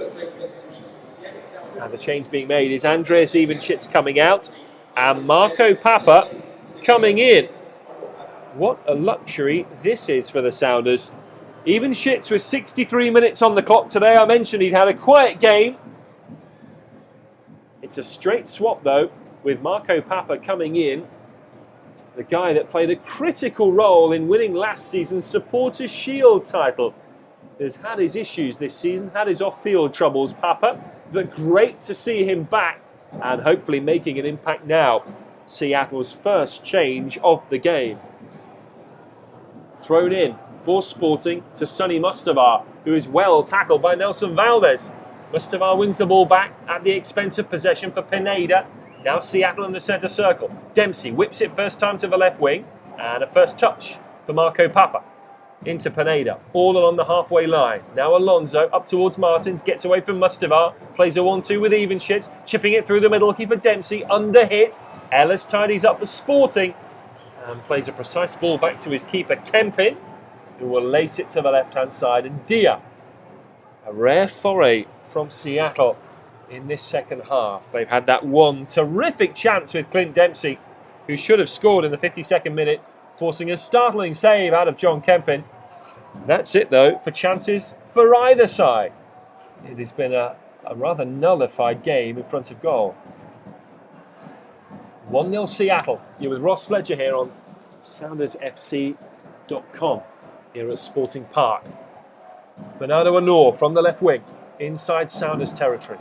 And the change being made is Andreas Evenschitz coming out and Marco Papa coming in. What a luxury this is for the Sounders. Evenschitz with 63 minutes on the clock today. I mentioned he'd had a quiet game. It's a straight swap though, with Marco Papa coming in. The guy that played a critical role in winning last season's Supporters' Shield title. Has had his issues this season, had his off-field troubles, Papa. But great to see him back and hopefully making an impact now. Seattle's first change of the game. Thrown in for Sporting to Sonny Mustavar, who is well tackled by Nelson Valdez. Mustavar wins the ball back at the expense of possession for Pineda. Now Seattle in the centre circle. Dempsey whips it first time to the left wing, and a first touch for Marco Papa. Into Pineda, all along the halfway line. Now Alonso up towards Martins, gets away from Mustavar, plays a 1-2 with Evenschitz, chipping it through the middle, looking for Dempsey, under hit. Ellis tidies up for Sporting, and plays a precise ball back to his keeper Kempin, who will lace it to the left-hand side. And Dia, a rare foray from Seattle in this second half. They've had that one terrific chance with Clint Dempsey, who should have scored in the 52nd minute, forcing a startling save out of John Kempin. That's it though for chances for either side. It has been a rather nullified game in front of goal. 1-0 Seattle. You're with Ross Fletcher here on SoundersFC.com here at Sporting Park. Bernardo Anor from the left wing, inside Sounders territory.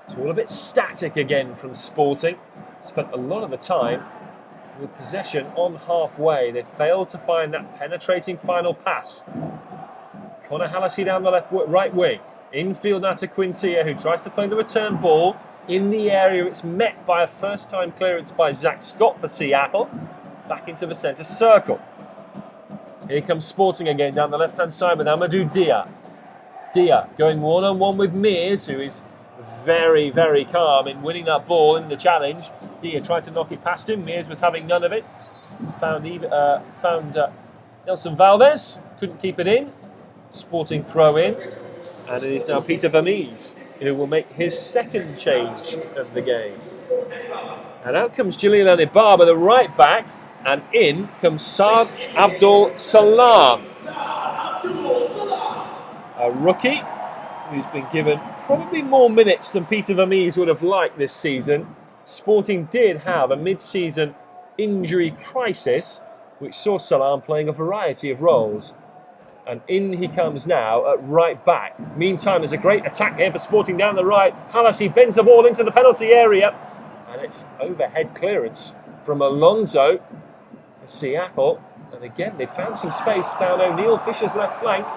It's all a bit static again from Sporting. Spent a lot of the time with possession on halfway. They failed to find that penetrating final pass. Connor Hallisey down the right wing. Infield now to Quintilla, who tries to play the return ball. In the area, it's met by a first-time clearance by Zach Scott for Seattle. Back into the centre circle. Here comes Sporting again down the left-hand side with Amadou Dia. Dia going one-on-one with Mears, who is very, very calm in winning that ball in the challenge. Dia tried to knock it past him. Mears was having none of it. Found Nelson Valdez, couldn't keep it in. Sporting throw in, and it is now Peter Vermees who will make his second change of the game. And out comes Jalil Anibaba, the right back, and in comes Saad Abdul Salam, a rookie who's been given probably more minutes than Peter Vermees would have liked this season. Sporting did have a mid-season injury crisis, which saw Salam playing a variety of roles. And in he comes now at right back. Meantime, there's a great attack here for Sporting down the right. Halassi bends the ball into the penalty area. And it's overhead clearance from Alonso for Seattle. And again, they'd found some space down O'Neill Fisher's left flank.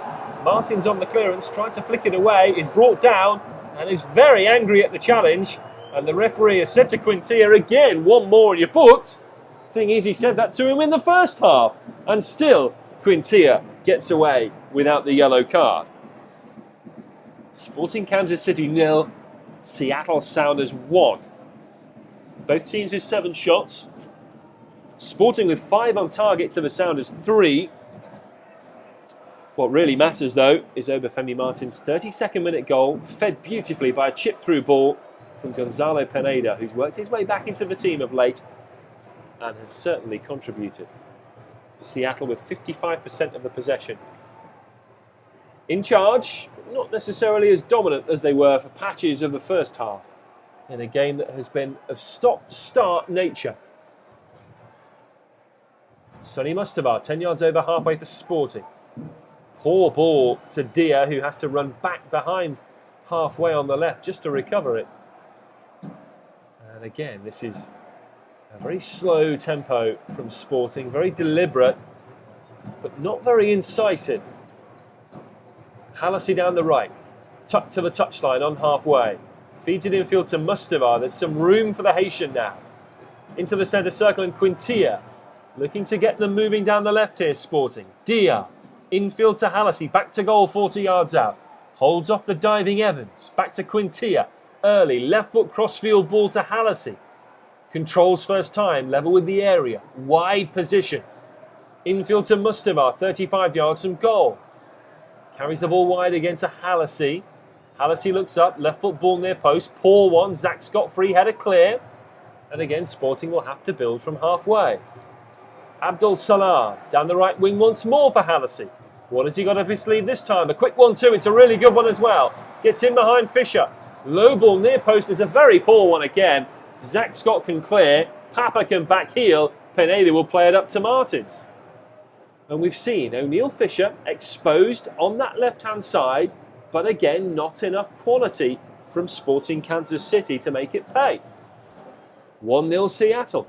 Martin's on the clearance, tried to flick it away, is brought down and is very angry at the challenge. And the referee has said to Quintilla again, one more and you're booked. Thing is, he said that to him in the first half. And still, Quintilla gets away without the yellow card. Sporting Kansas City 0, Seattle Sounders 1. Both teams with 7 shots. Sporting with 5 on target to the Sounders 3. What really matters though is Obafemi Martin's 32nd minute goal, fed beautifully by a chip through ball from Gonzalo Pineda, who's worked his way back into the team of late and has certainly contributed. Seattle with 55% of the possession. In charge, but not necessarily as dominant as they were for patches of the first half, in a game that has been of stop-start nature. Sonny Mustavar, 10 yards over halfway for Sporting. Poor ball to Dia, who has to run back behind halfway on the left just to recover it. And again, this is a very slow tempo from Sporting, very deliberate, but not very incisive. Halassi down the right, tucked to the touchline on halfway. Feeds it infield to Mustavar. There's some room for the Haitian now. Into the centre circle and Quintilla, looking to get them moving down the left here, Sporting. Dia, infield to Halassi, back to goal 40 yards out. Holds off the diving Evans, back to Quintilla. Early, left foot crossfield ball to Halassi. Controls first time, level with the area. Wide position. Infield to Mustavar, 35 yards from goal. Carries the ball wide again to Halassi. Halassi looks up, left foot ball near post. Poor one, Zach Scott free header clear. And again, Sporting will have to build from halfway. Abdul Salam, down the right wing once more for Halassi. What has he got up his sleeve this time? A quick 1-2, it's a really good one as well. Gets in behind Fisher. Low ball near post is a very poor one again. Zach Scott can clear, Papa can back heel, Pineda will play it up to Martins. And we've seen O'Neill Fisher exposed on that left-hand side, but again, not enough quality from Sporting Kansas City to make it pay. 1-0 Seattle.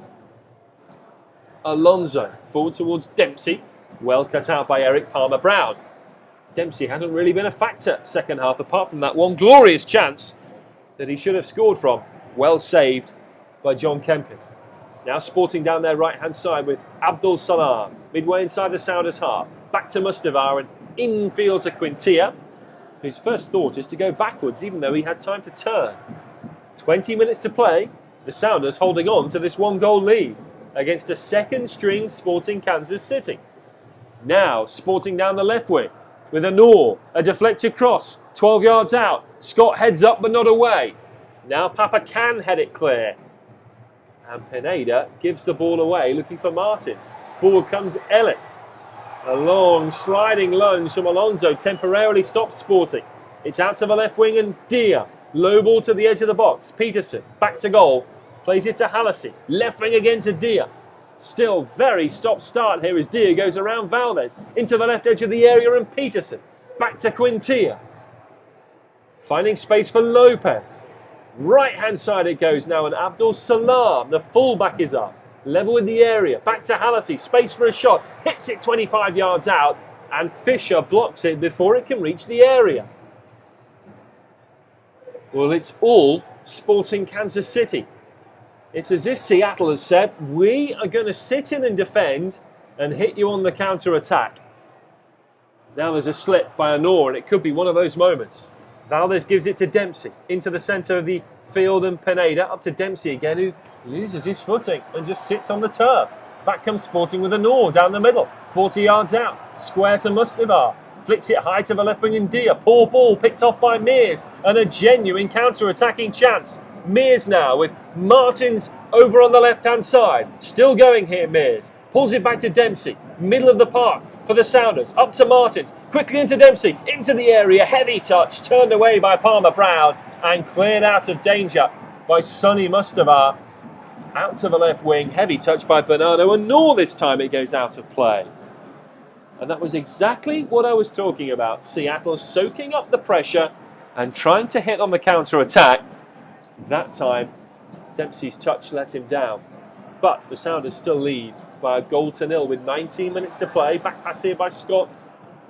Alonso, forward towards Dempsey, well cut out by Eric Palmer-Brown. Dempsey hasn't really been a factor second half, apart from that one glorious chance that he should have scored from. Well saved by John Kempin. Now Sporting down their right-hand side with Abdul Salam, midway inside the Sounders' half. Back to Mustavar and infield to Quintilla, whose first thought is to go backwards, even though he had time to turn. 20 minutes to play, the Sounders holding on to this 1-goal lead against a second-string Sporting Kansas City. Now Sporting down the left wing with a deflected cross, 12 yards out. Scott heads up but not away. Now Papa can head it clear. And Pineda gives the ball away, looking for Martins. Forward comes Ellis. A long sliding lunge from Alonso temporarily stops Sporting. It's out to the left wing and Dia. Low ball to the edge of the box. Peterson back to goal. Plays it to Halassi. Left wing again to Dia. Still very stop-start here as Dia goes around Valdez. Into the left edge of the area and Peterson. Back to Quintilla. Finding space for Lopez. Right-hand side it goes now, and Abdul Salam, the fullback, is up. Level with the area. Back to Halassi. Space for a shot. Hits it 25 yards out, and Fisher blocks it before it can reach the area. Well, it's all Sporting Kansas City. It's as if Seattle has said, we are going to sit in and defend and hit you on the counter-attack. Now there's a slip by Anor, and it could be one of those moments. Valdez gives it to Dempsey, into the centre of the field, and Pineda up to Dempsey again, who loses his footing and just sits on the turf. Back comes Sporting with Anor down the middle, 40 yards out, square to Mustavar. Flicks it high to the left wing and Dia. Poor ball picked off by Mears, and a genuine counter-attacking chance. Mears now with Martins over on the left-hand side. Still going here, Mears. Pulls it back to Dempsey. Middle of the park for the Sounders. Up to Martins. Quickly into Dempsey. Into the area. Heavy touch. Turned away by Palmer Brown and cleared out of danger by Sonny Mustavar. Out to the left wing. Heavy touch by Bernardo. And nor this time it goes out of play. And that was exactly what I was talking about. Seattle soaking up the pressure and trying to hit on the counter-attack. That time, Dempsey's touch let him down. But the Sounders still lead by a 0-0 with 19 minutes to play. Back pass here by Scott.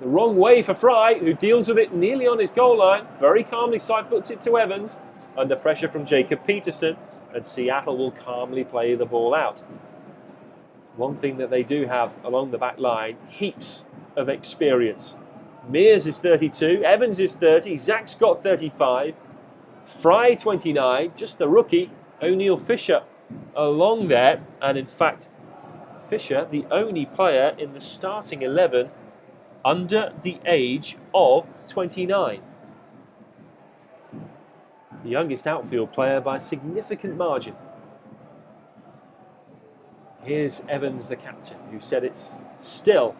The wrong way for Fry, who deals with it nearly on his goal line. Very calmly side-foots it to Evans. Under pressure from Jacob Peterson. And Seattle will calmly play the ball out. One thing that they do have along the back line, heaps of experience. Mears is 32, Evans is 30, Zach Scott 35, Fry 29, just the rookie, O'Neill Fisher along there. And in fact, Fisher, the only player in the starting 11 under the age of 29. The youngest outfield player by a significant margin. Here's Evans, the captain, who said it's still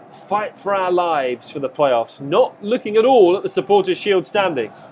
fight for our lives for the playoffs. Not looking at all at the Supporters' Shield standings.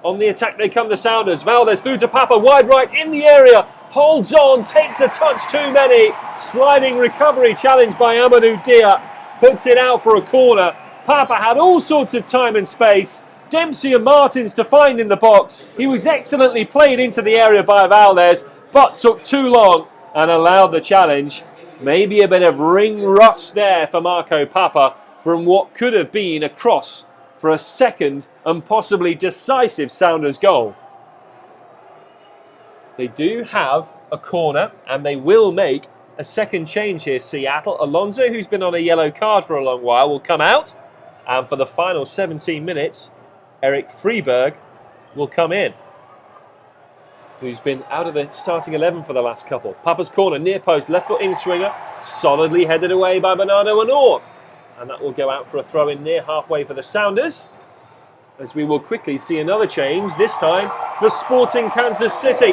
On the attack they come, the Sounders. Valdez through to Papa, wide right in the area. Holds on, takes a touch too many. Sliding recovery challenged by Amadou Dia. Puts it out for a corner. Papa had all sorts of time and space. Dempsey and Martins to find in the box. He was excellently played into the area by Valdez, but took too long and allowed the challenge. Maybe a bit of ring rust there for Marco Papa from what could have been a cross for a second and possibly decisive Sounders goal. They do have a corner and they will make a second change here, Seattle. Alonso, who's been on a yellow card for a long while, will come out. And for the final 17 minutes, Eric Freeberg will come in, who's been out of the starting 11 for the last couple. Papa's corner, near post, left foot in swinger, solidly headed away by Bernardo Anor. And that will go out for a throw in near halfway for the Sounders, as we will quickly see another change, this time for Sporting Kansas City.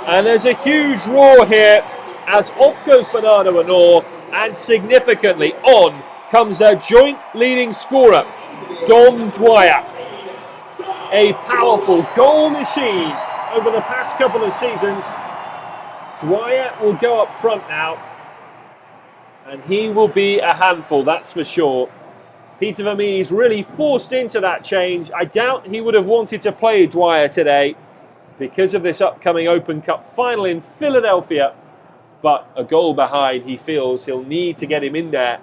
And there's a huge roar here as off goes Bernardo Anor, and significantly on comes their joint leading scorer, Dom Dwyer. A powerful goal machine over the past couple of seasons. Dwyer will go up front now, and he will be a handful, that's for sure. Peter Vermees really forced into that change. I doubt he would have wanted to play Dwyer today because of this upcoming Open Cup final in Philadelphia. But a goal behind, he feels he'll need to get him in there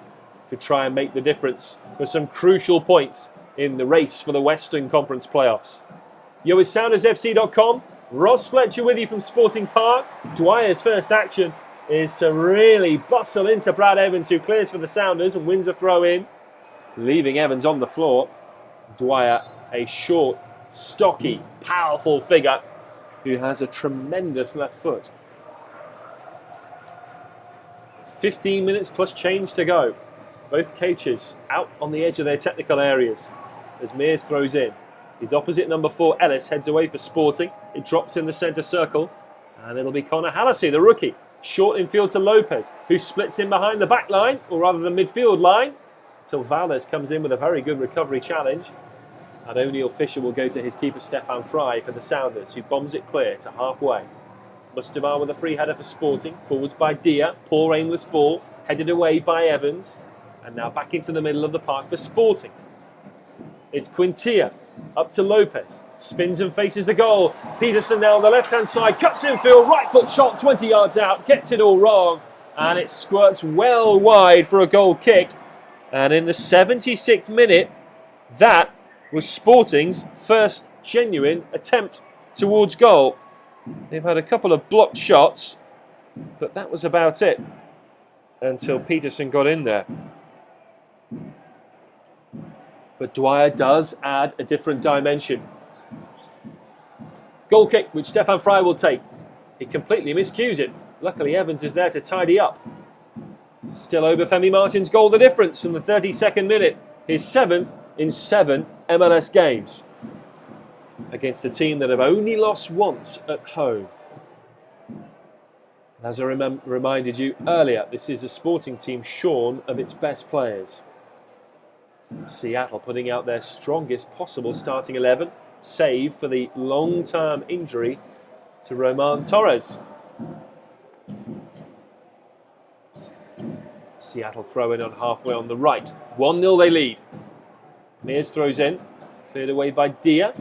to try and make the difference for some crucial points in the race for the Western Conference playoffs. You're with SoundersFC.com. Ross Fletcher with you from Sporting Park. Dwyer's first action is to really bustle into Brad Evans, who clears for the Sounders and wins a throw in, leaving Evans on the floor. Dwyer, a short, stocky, powerful figure who has a tremendous left foot. 15 minutes plus change to go. Both coaches out on the edge of their technical areas as Mears throws in. His opposite number 4, Ellis, heads away for Sporting. It drops in the centre circle, and it'll be Connor Hallisey, the rookie. Short infield to Lopez, who splits in behind the back line, or rather the midfield line, until Valdez comes in with a very good recovery challenge. And O'Neill Fisher will go to his keeper Stefan Fry for the Sounders, who bombs it clear to halfway. Mustavar with a free header for Sporting, forwards by Dia, poor aimless ball, headed away by Evans, and now back into the middle of the park for Sporting. It's Quintilla, up to Lopez, spins and faces the goal. Peterson now on the left-hand side, cuts infield, right foot shot, 20 yards out, gets it all wrong, and it squirts well wide for a goal kick. And in the 76th minute, that was Sporting's first genuine attempt towards goal. They've had a couple of blocked shots, but that was about it until Peterson got in there. But Dwyer does add a different dimension. Goal kick, which Stefan Fry will take. He completely miscues it. Luckily, Evans is there to tidy up. Still Obafemi Martin's goal the difference from the 32nd minute. His 7th in 7 MLS games. Against a team that have only lost once at home. As I reminded you earlier, this is a Sporting team shorn of its best players. Seattle putting out their strongest possible starting 11, save for the long-term injury to Roman Torres. Seattle throw in on halfway on the right. 1-0 they lead. Mears throws in, cleared away by Dia.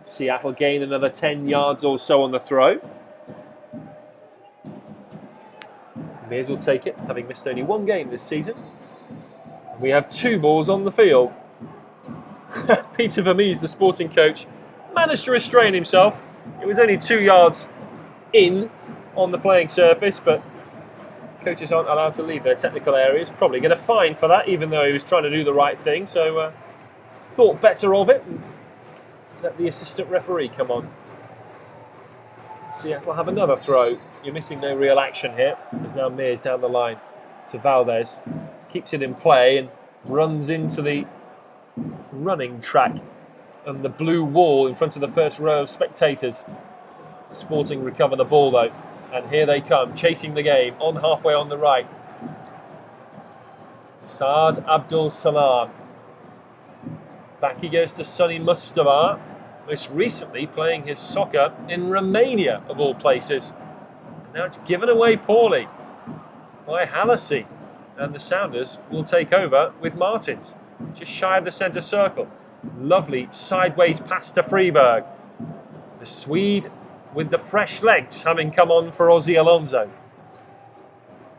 Seattle gain another 10 yards or so on the throw. Mears will take it, having missed only 1 game this season. We have 2 balls on the field. Peter Vermees, the Sporting coach, managed to restrain himself. It was only 2 yards in on the playing surface, but coaches aren't allowed to leave their technical areas. Probably get a fine for that, even though he was trying to do the right thing. So thought better of it and let the assistant referee come on. Seattle have another throw. You're missing no real action here. There's now Mears down the line to Valdez. Keeps it in play and runs into the running track and the blue wall in front of the first row of spectators. Sporting recover the ball though, and here they come, chasing the game on halfway on the right. Saad Abdul Salam. Back he goes to Sonny Mustafa, most recently playing his soccer in Romania, of all places. And now it's given away poorly by Halassi. And the Sounders will take over with Martins, just shy of the centre circle. Lovely sideways pass to Freeberg. The Swede with the fresh legs having come on for Ozzy Alonso.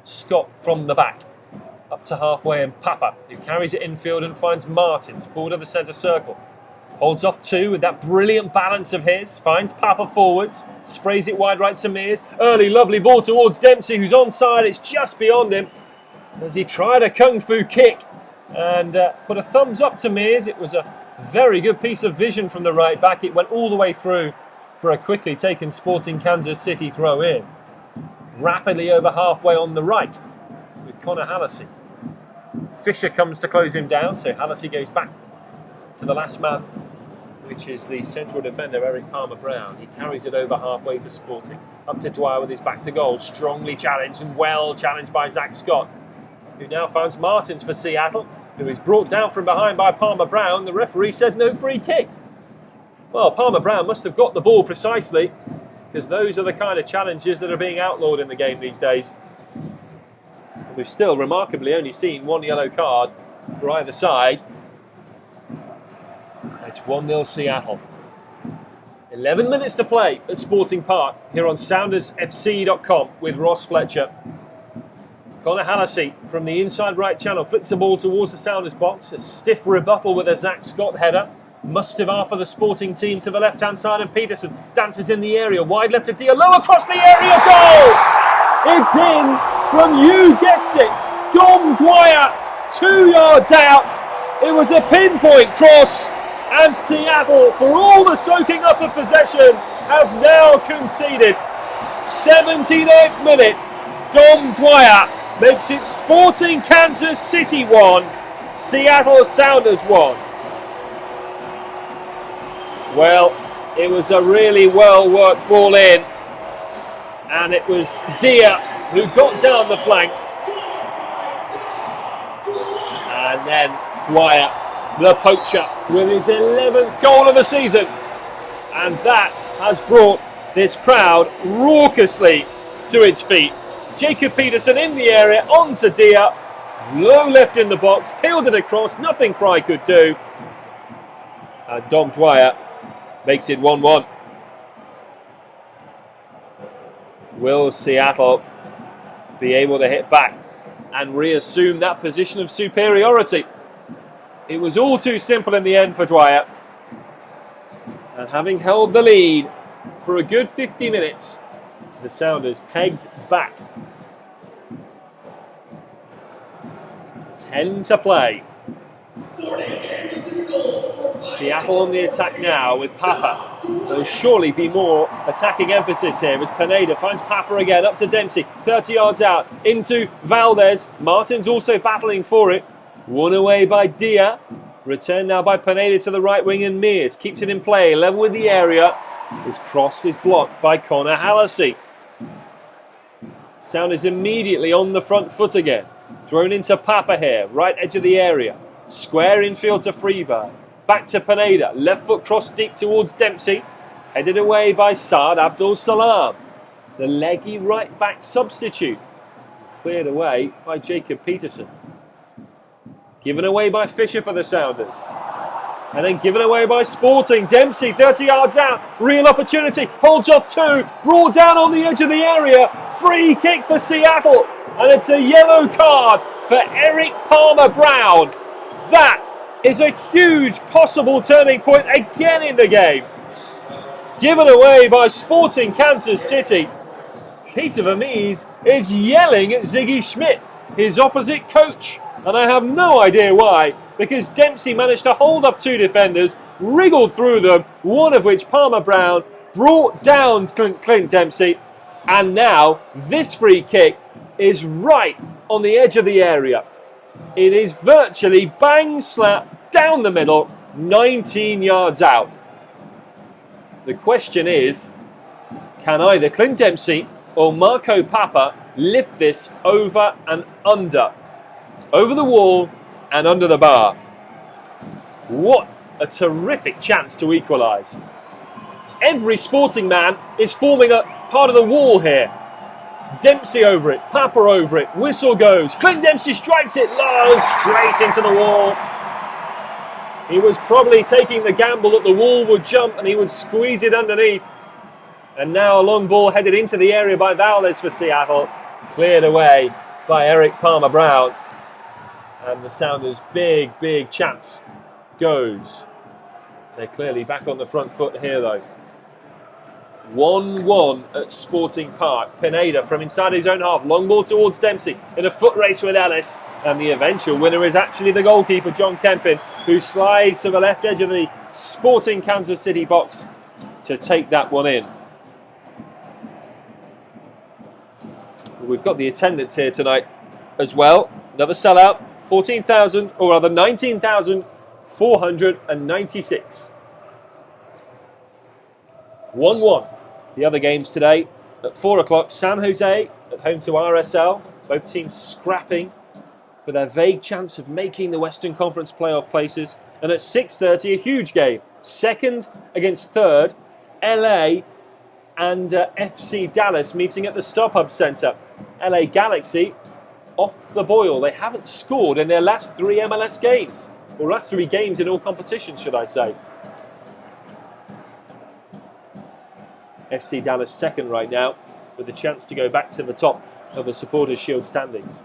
Scott from the back, up to halfway and Papa, who carries it infield and finds Martins, forward of the centre circle. Holds off 2 with that brilliant balance of his, finds Papa forwards, sprays it wide right to Mears. Early lovely ball towards Dempsey, who's onside, it's just beyond him. As he tried a kung fu kick and put a thumbs up to Mears. It was a very good piece of vision from the right back. It went all the way through for a quickly taken Sporting Kansas City throw in. Rapidly over halfway on the right with Connor Halassi. Fisher comes to close him down, so Halassi goes back to the last man, which is the central defender Eric Palmer-Brown. He carries it over halfway for Sporting. Up to Dwyer with his back to goal. Strongly challenged and well challenged by Zach Scott, who now finds Martins for Seattle, who is brought down from behind by Palmer-Brown. The referee said no free kick. Well, Palmer-Brown must have got the ball precisely, because those are the kind of challenges that are being outlawed in the game these days. We've still remarkably only seen 1 yellow card for either side. It's 1-0 Seattle. 11 minutes to play at Sporting Park here on SoundersFC.com with Ross Fletcher. Connor Halassi from the inside right channel flicks the ball towards the Sounders box. A stiff rebuttal with a Zach Scott header. Mustafa for the Sporting team to the left-hand side, and Peterson dances in the area. Wide left to Dia, low across the area, goal! It's in from, you guessed it, Dom Dwyer, 2 yards out. It was a pinpoint cross, and Seattle, for all the soaking up of possession, have now conceded. 79th minute, Dom Dwyer makes it Sporting Kansas City 1, Seattle Sounders 1. Well, it was a really well-worked ball in, and it was Dia who got down the flank, and then Dwyer, the poacher, with his 11th goal of the season, and that has brought this crowd raucously to its feet. Jacob Peterson in the area, on to Dia, low left in the box, peeled it across, nothing Fry could do, and Dom Dwyer makes it 1-1. Will Seattle be able to hit back and reassume that position of superiority? It was all too simple in the end for Dwyer. And having held the lead for a good 50 minutes, the Sounders pegged back. 10 to play. Sporting Kansas City. Seattle on the attack now with Papa. There'll surely be more attacking emphasis here as Pineda finds Papa again, up to Dempsey, 30 yards out, into Valdez. Martin's also battling for it. Won away by Dia. Returned now by Pineda to the right wing, and Mears keeps it in play, level with the area. His cross is blocked by Connor Hallisey. Sounders immediately on the front foot again. Thrown into Papa here, right edge of the area. Square infield to Freeberg. Back to Pineda. Left foot cross deep towards Dempsey. Headed away by Saad Abdul Salam. The leggy right back substitute. Cleared away by Jacob Peterson. Given away by Fisher for the Sounders. And then given away by Sporting. Dempsey 30 yards out. Real opportunity. Holds off two. Brought down on the edge of the area. Free kick for Seattle. And it's a yellow card for Eric Palmer-Brown. That is a huge possible turning point again in the game. Given away by Sporting Kansas City. Peter Vermees is yelling at Ziggy Schmidt, his opposite coach. And I have no idea why, because Dempsey managed to hold off two defenders, wriggled through them, one of which Palmer-Brown brought down Clint Dempsey. And now this free kick is right on the edge of the area. It is virtually bang slap down the middle, 19 yards out. The question is, can either Clint Dempsey or Marco Papa lift this over and under? Over the wall and under the bar. What a terrific chance to equalise. Every Sporting man is forming a part of the wall here. Dempsey over it, Papa over it, whistle goes, Clint Dempsey strikes it low, straight into the wall. He was probably taking the gamble that the wall would jump and he would squeeze it underneath. And now a long ball headed into the area by Valdez for Seattle, cleared away by Eric Palmer-Brown. And the Sounders' big chance goes. They're clearly back on the front foot here though. 1-1 at Sporting Park. Pineda from inside his own half. Long ball towards Dempsey in a foot race with Ellis. And the eventual winner is actually the goalkeeper, John Kempin, who slides to the left edge of the Sporting Kansas City box to take that one in. We've got the attendance here tonight as well. Another sellout. 14,000, or rather 19,496. 1-1. The other games today at 4 o'clock. San Jose at home to RSL. Both teams scrapping for their vague chance of making the Western Conference playoff places. And at 6:30, a huge game. Second against third. LA and FC Dallas meeting at the StubHub Center. LA Galaxy off the boil. They haven't scored in their last 3 MLS games. Or last 3 games in all competitions, should I say. FC Dallas second right now, with a chance to go back to the top of the Supporters' Shield standings.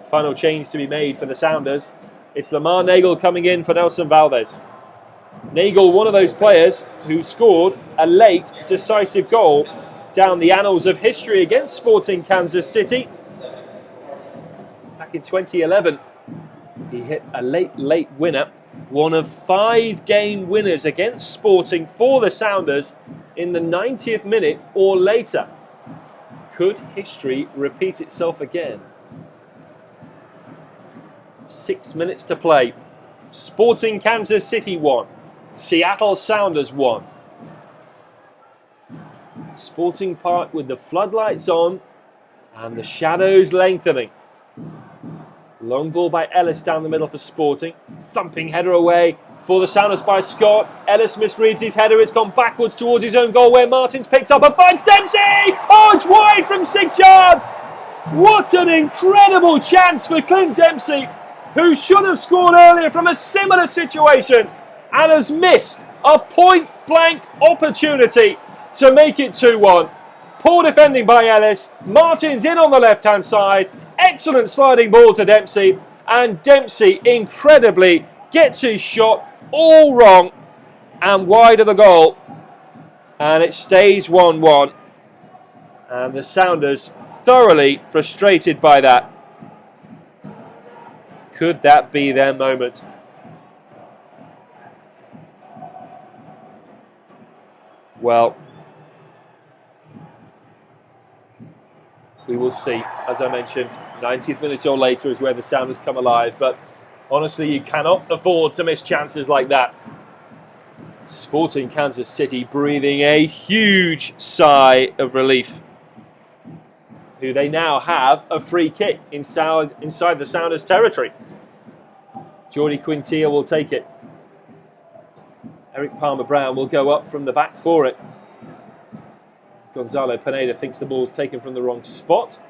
Final change to be made for the Sounders. It's Lamar Nagel coming in for Nelson Valdez. Nagel, one of those players who scored a late, decisive goal down the annals of history against Sporting Kansas City. Back in 2011, he hit a late winner. One of 5 game winners against Sporting for the Sounders in the 90th minute or later. Could history repeat itself again? 6 minutes to play. Sporting Kansas City 1. Seattle Sounders 1. Sporting Park with the floodlights on and the shadows lengthening. Long ball by Ellis down the middle for Sporting. Thumping header away for the Sounders by Scott. Ellis misreads his header. It's gone backwards towards his own goal where Martins picks up and finds Dempsey! Oh, it's wide from 6 yards! What an incredible chance for Clint Dempsey, who should have scored earlier from a similar situation and has missed a point-blank opportunity to make it 2-1. Poor defending by Ellis. Martins in on the left-hand side. Excellent sliding ball to Dempsey. And Dempsey, incredibly, gets his shot all wrong and wide of the goal. And it stays 1-1. And the Sounders thoroughly frustrated by that. Could that be their moment? Well, we will see. As I mentioned, 90th minute or later is where the Sounders come alive. But honestly, you cannot afford to miss chances like that. Sporting Kansas City breathing a huge sigh of relief. Who they now have a free kick inside the Sounders' territory. Jordi Quintilla will take it. Eric Palmer-Brown will go up from the back for it. Gonzalo Pineda thinks the ball's taken from the wrong spot.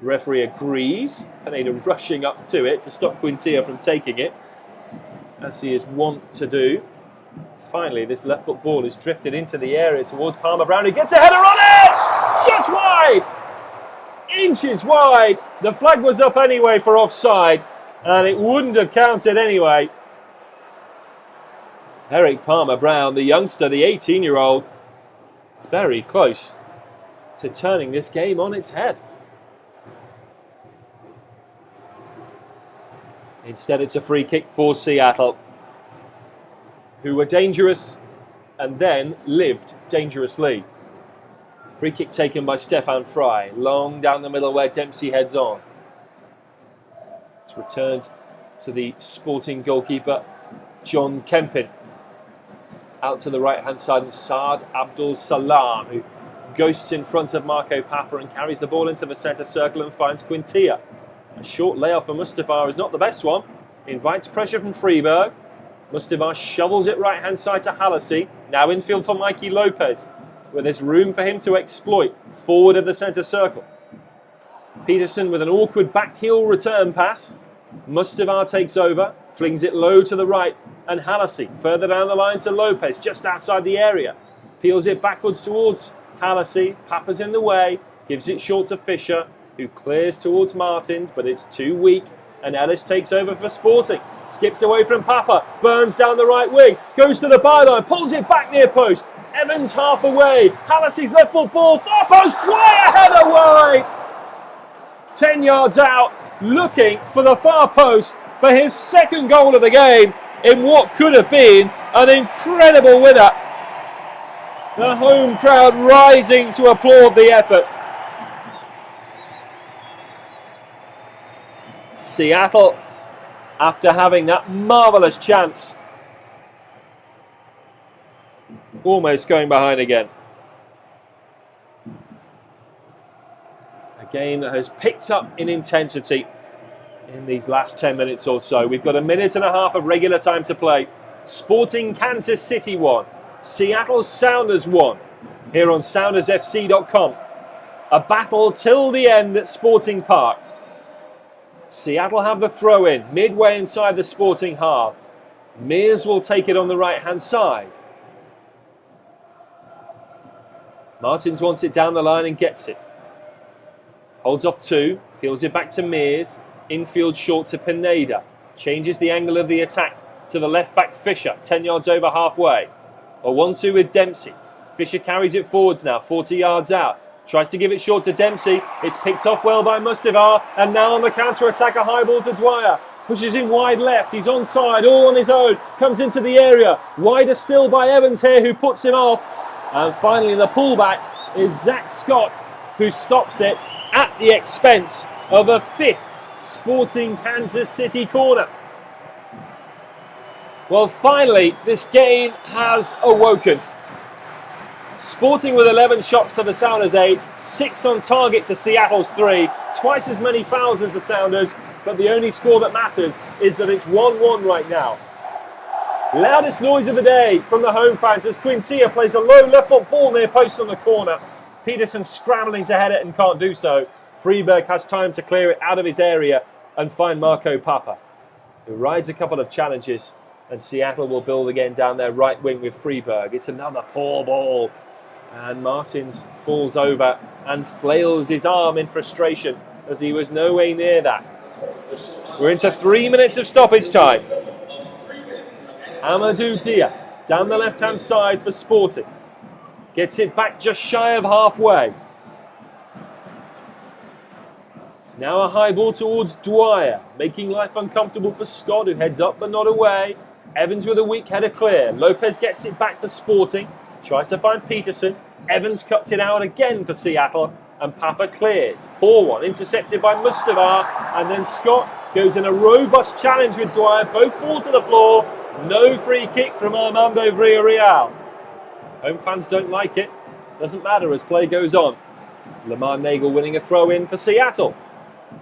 The referee agrees. Pineda rushing up to it to stop Quintilla from taking it, as he is wont to do. Finally, this left foot ball is drifted into the area towards Palmer-Brown, who gets a header on it! Just wide! Inches wide. The flag was up anyway for offside, and it wouldn't have counted anyway. Eric Palmer-Brown, the youngster, the 18-year-old, very close to turning this game on its head. Instead, it's a free kick for Seattle, who were dangerous and then lived dangerously. Free kick taken by Stefan Fry, long down the middle where Dempsey heads on. It's returned to the Sporting goalkeeper, John Kempin. Out to the right-hand side, and Saad Abdul Salam, who ghosts in front of Marco Papa and carries the ball into the centre circle and finds Quintilla. A short layoff for Mustafa is not the best one. Invites pressure from Freeberg. Mustafa shovels it right-hand side to Halassi. Now infield for Mikey Lopez, where there's room for him to exploit forward of the centre circle. Peterson with an awkward back heel return pass. Mustafa takes over, flings it low to the right, and Halassi further down the line to Lopez, just outside the area. Peels it backwards towards Halassi. Papa's in the way, gives it short to Fisher, who clears towards Martins, but it's too weak, and Ellis takes over for Sporting. Skips away from Papa, burns down the right wing, goes to the byline, pulls it back near post. Evans half away, Halassi's left foot ball, far post, Dwyer header wide! 10 yards out, looking for the far post for his second goal of the game in what could have been an incredible winner. The home crowd rising to applaud the effort. Seattle, after having that marvellous chance, almost going behind again. A game that has picked up in intensity in these last 10 minutes or so. We've got a minute and a half of regular time to play. Sporting Kansas City 1, Seattle Sounders 1, here on SoundersFC.com. A battle till the end at Sporting Park. Seattle have the throw in midway inside the Sporting half. Mears will take it on the right hand side. Martins wants it down the line and gets it. Holds off 2, peels it back to Mears. Infield short to Pineda. Changes the angle of the attack to the left back Fisher, 10 yards over halfway. A 1-2 with Dempsey. Fisher carries it forwards now, 40 yards out. Tries to give it short to Dempsey. It's picked off well by Mustafa. And now on the counter-attack, a high ball to Dwyer. Pushes in wide left. He's onside, all on his own. Comes into the area. Wider still by Evans here, who puts him off. And finally, the pullback is Zach Scott, who stops it at the expense of a 5th Sporting Kansas City corner. Well, finally, this game has awoken. Sporting with 11 shots to the Sounders 8, 6 on target to Seattle's 3, twice as many fouls as the Sounders, but the only score that matters is that it's 1-1 right now. Loudest noise of the day from the home fans as Quintilla plays a low left foot ball near post on the corner. Peterson scrambling to head it and can't do so. Freeberg has time to clear it out of his area and find Marco Papa, who rides a couple of challenges, and Seattle will build again down their right wing with Freeberg. It's another poor ball, and Martins falls over and flails his arm in frustration as he was no way near that. We're into 3 minutes of stoppage time. Amadou Dia down the left-hand side for Sporting. Gets it back just shy of halfway. Now a high ball towards Dwyer, making life uncomfortable for Scott, who heads up but not away. Evans with a weak header clear. Lopez gets it back for Sporting. Tries to find Peterson. Evans cuts it out again for Seattle. And Papa clears. Poor one, intercepted by Mustafa. And then Scott goes in a robust challenge with Dwyer. Both fall to the floor. No free kick from Armando Villarreal. Home fans don't like it. Doesn't matter as play goes on. Lamar Nagel winning a throw-in for Seattle.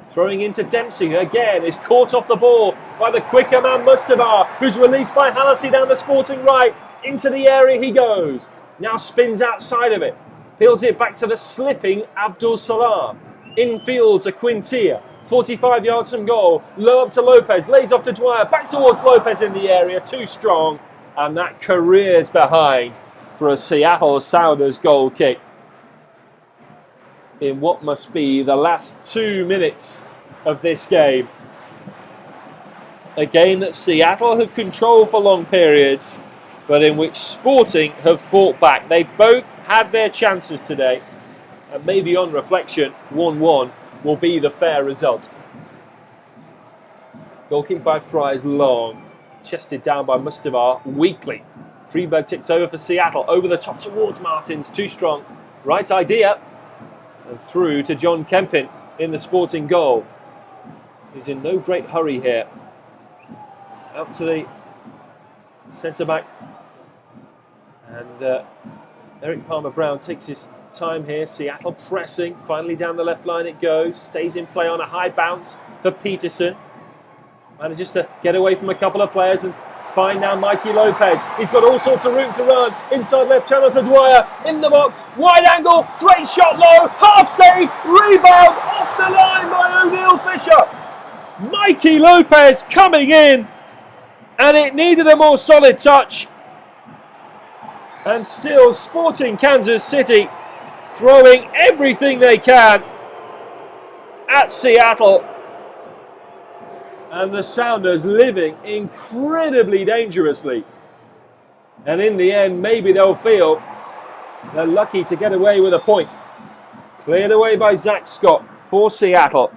Throwing into Dempsey, who again is caught off the ball by the quicker man Mustafa, who's released by Halassi down the Sporting right. Into the area he goes. Now spins outside of it. Peels it back to the slipping Abdul Salam. Infield to Quintilla. 45 yards from goal. Low up to Lopez. Lays off to Dwyer. Back towards Lopez in the area. Too strong. And that careers behind for a Seattle Sounders goal kick. In what must be the last 2 minutes of this game. A game that Seattle have controlled for long periods, but in which Sporting have fought back. They both had their chances today, and maybe on reflection, 1-1 will be the fair result. Goal kick by Fry is long, chested down by Mustafa weakly. Freeberg ticks over for Seattle, over the top towards Martins, too strong. Right idea, and through to John Kempin in the Sporting goal. He's in no great hurry here. Out to the centre-back. And Eric Palmer-Brown takes his time here. Seattle pressing. Finally down the left line it goes. Stays in play on a high bounce for Peterson. Manages to get away from a couple of players and find now Mikey Lopez. He's got all sorts of room to run. Inside left channel to Dwyer. In the box. Wide angle. Great shot low. Half save. Rebound. Off the line by O'Neill Fisher. Mikey Lopez coming in. And it needed a more solid touch. And still Sporting Kansas City throwing everything they can at Seattle. And the Sounders living incredibly dangerously. And in the end, maybe they'll feel they're lucky to get away with a point. Cleared away by Zach Scott for Seattle.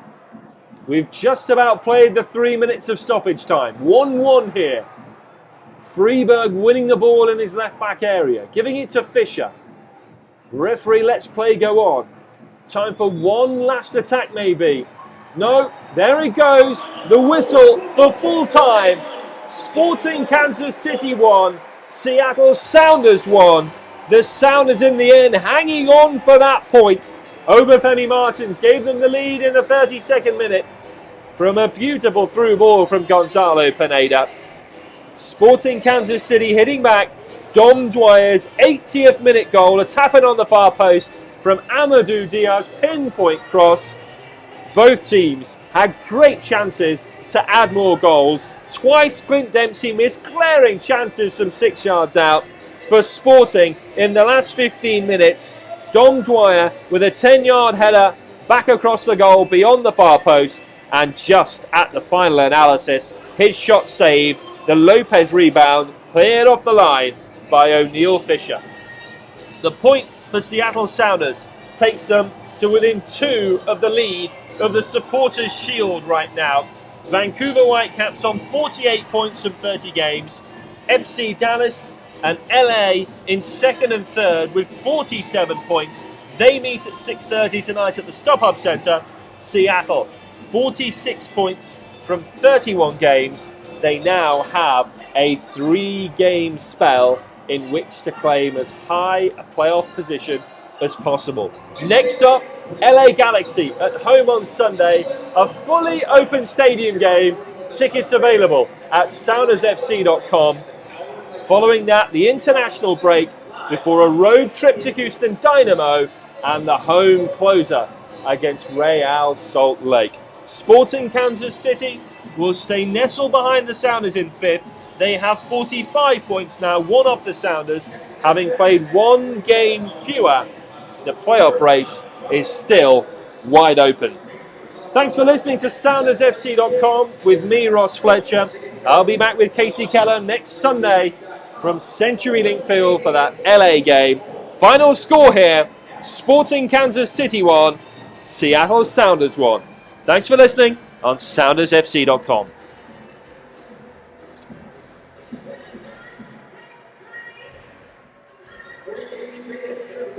We've just about played the 3 minutes of stoppage time. 1-1 here. Freeberg winning the ball in his left-back area. Giving it to Fisher. Referee lets play go on. Time for one last attack maybe. No, there it goes. The whistle for full time. Sporting Kansas City 1. Seattle Sounders 1. The Sounders in the end hanging on for that point. Obafemi Martins gave them the lead in the 32nd minute from a beautiful through ball from Gonzalo Pineda. Sporting Kansas City hitting back. Dom Dwyer's 80th minute goal, a tap-in on the far post from Amadou Diaz, pinpoint cross. Both teams had great chances to add more goals. Twice Clint Dempsey missed glaring chances from 6 yards out. For Sporting in the last 15 minutes, Dom Dwyer with a 10-yard header back across the goal beyond the far post, and just at the final analysis, his shot saved, the Lopez rebound cleared off the line by O'Neill Fisher. The point for Seattle Sounders takes them to within 2 of the lead of the Supporters' Shield right now. Vancouver Whitecaps on 48 points from 30 games. FC Dallas and LA in second and third with 47 points. They meet at 6:30 tonight at the StubHub Centre. Seattle, 46 points from 31 games. They now have a 3-game spell in which to claim as high a playoff position as possible. Next up, LA Galaxy at home on Sunday. A fully open stadium game. Tickets available at soundersfc.com. Following that, the international break before a road trip to Houston Dynamo and the home closer against Real Salt Lake. Sporting Kansas City will stay nestled behind the Sounders in 5th. They have 45 points now, one off the Sounders, having played 1 game fewer. The playoff race is still wide open. Thanks for listening to SoundersFC.com with me, Ross Fletcher. I'll be back with Casey Keller next Sunday from CenturyLink Field for that LA game. Final score here, Sporting Kansas City 1, Seattle Sounders 1. Thanks for listening on SoundersFC.com.